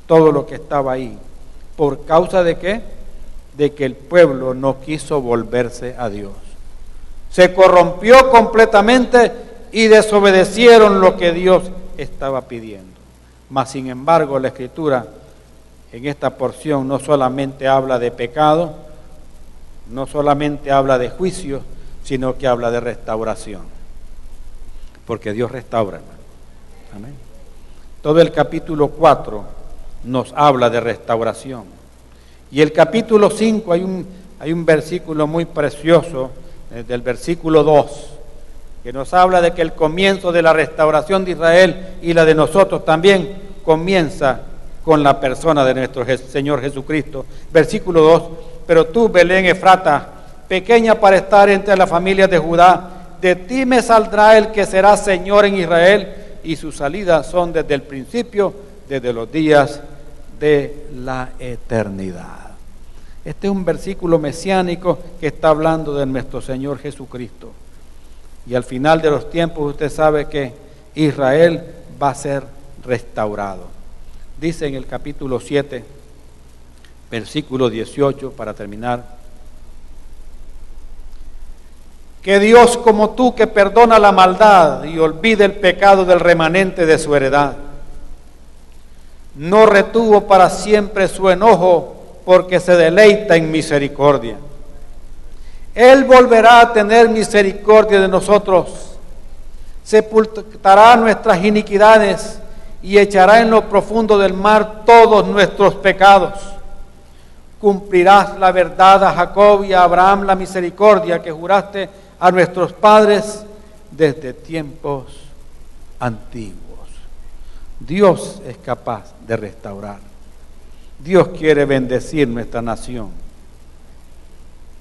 todo lo que estaba ahí. ¿Por causa de qué? De que el pueblo no quiso volverse a Dios. Se corrompió completamente y desobedecieron lo que Dios estaba pidiendo. Mas sin embargo, la Escritura en esta porción no solamente habla de pecado, no solamente habla de juicio, sino que habla de restauración. Porque Dios restaura, hermano. Amén. Todo el capítulo 4 nos habla de restauración. Y el capítulo 5 hay un versículo muy precioso, del versículo 2, que nos habla de que el comienzo de la restauración de Israel y la de nosotros también comienza con la persona de nuestro Señor Jesucristo. Versículo 2, pero tú, Belén Efrata, pequeña para estar entre las familias de Judá, de ti me saldrá el que será Señor en Israel, y sus salidas son desde el principio, desde los días de la eternidad. Este es un versículo mesiánico que está hablando de nuestro Señor Jesucristo. Y al final de los tiempos usted sabe que Israel va a ser restaurado. Dice en el capítulo 7, versículo 18, para terminar, que Dios como tú, que perdona la maldad y olvida el pecado del remanente de su heredad, no retuvo para siempre su enojo, porque se deleita en misericordia. Él volverá a tener misericordia de nosotros, sepultará nuestras iniquidades y echará en lo profundo del mar todos nuestros pecados. Cumplirás la verdad a Jacob y a Abraham la misericordia que juraste a nuestros padres desde tiempos antiguos. Dios es capaz de restaurar. Dios quiere bendecir nuestra nación.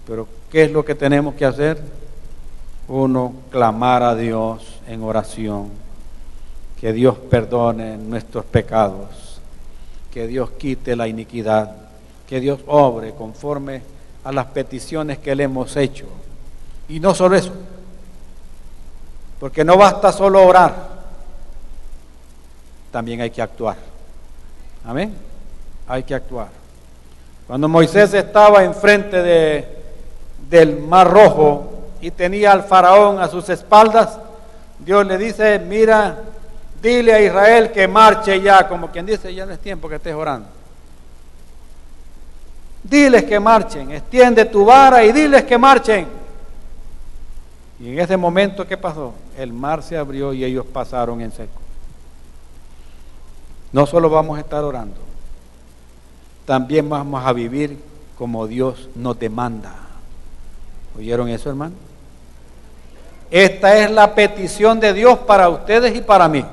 Pero ¿qué es lo que tenemos que hacer? Uno, clamar a Dios en oración. Que Dios perdone nuestros pecados, que Dios quite la iniquidad, que Dios obre conforme a las peticiones que le hemos hecho. Y no solo eso, porque no basta solo orar, también hay que actuar. Amén. Hay que actuar. Cuando Moisés estaba enfrente del Mar Rojo y tenía al faraón a sus espaldas, Dios le dice, mira, dile a Israel que marche ya, como quien dice, ya no es tiempo que estés orando. Diles que marchen, extiende tu vara y diles que marchen. Y en ese momento, ¿qué pasó? El mar se abrió y ellos pasaron en seco. No solo vamos a estar orando, también vamos a vivir como Dios nos demanda. ¿Oyeron eso, hermano? Esta es la petición de Dios para ustedes y para mí.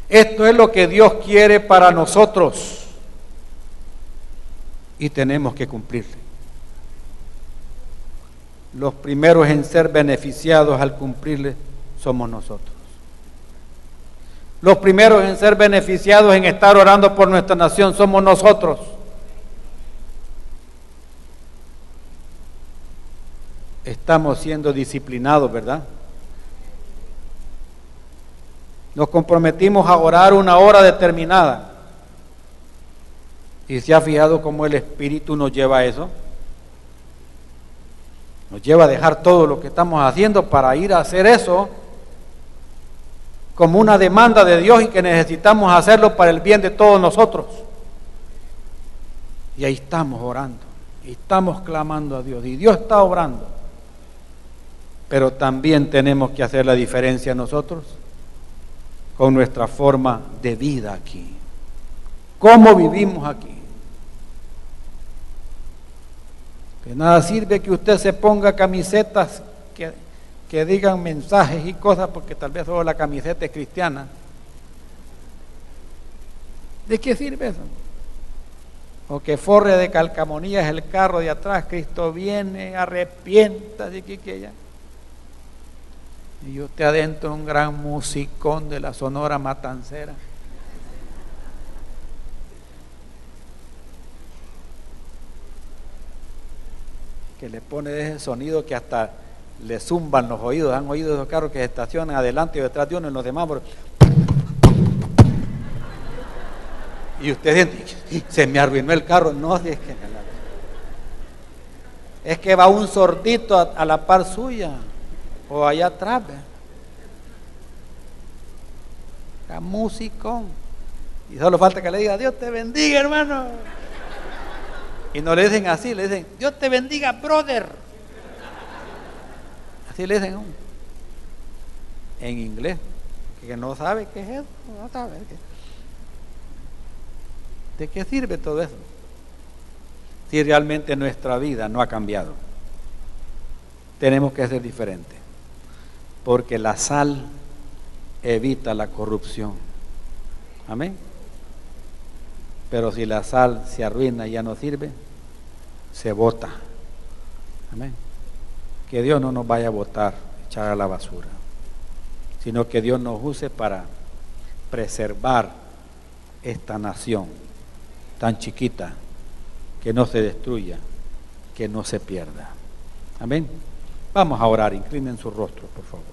Esto es lo que Dios quiere para nosotros. Y tenemos que cumplirle. Los primeros en ser beneficiados al cumplirle somos nosotros. Los primeros en ser beneficiados en estar orando por nuestra nación somos nosotros. Estamos siendo disciplinados, ¿verdad? Nos comprometimos a orar una hora determinada. ¿Y se ha fijado cómo el Espíritu nos lleva a eso? Nos lleva a dejar todo lo que estamos haciendo para ir a hacer eso como una demanda de Dios y que necesitamos hacerlo para el bien de todos nosotros. Y ahí estamos orando, y estamos clamando a Dios, y Dios está obrando. Pero también tenemos que hacer la diferencia nosotros con nuestra forma de vida aquí. ¿Cómo vivimos aquí? De nada sirve que usted se ponga camisetas que digan mensajes y cosas, porque tal vez solo la camiseta es cristiana. ¿De qué sirve eso? O que forre de calcamonías el carro de atrás, Cristo viene, arrepiéntase, que ya. Y usted adentro un gran musicón de la Sonora Matancera. Que le pone ese sonido que hasta le zumban los oídos. Han oído esos carros que se estacionan adelante y detrás de uno en los semáforos. Y usted dice, se me arruinó el carro. No, es que va un sordito a la par suya o allá atrás. La música. Y solo falta que le diga, Dios te bendiga, hermano. Y no le dicen así, le dicen, Dios te bendiga, brother. Así le dicen en inglés, que no sabe qué es eso, no sabe qué. ¿De qué sirve todo eso? Si realmente nuestra vida no ha cambiado. Tenemos que ser diferentes, porque la sal evita la corrupción. Amén. Pero si la sal se arruina y ya no sirve, se bota. Amén. Que Dios no nos vaya a botar, echar a la basura, sino que Dios nos use para preservar esta nación tan chiquita, que no se destruya, que no se pierda. Amén. Vamos a orar, inclinen su rostro, por favor.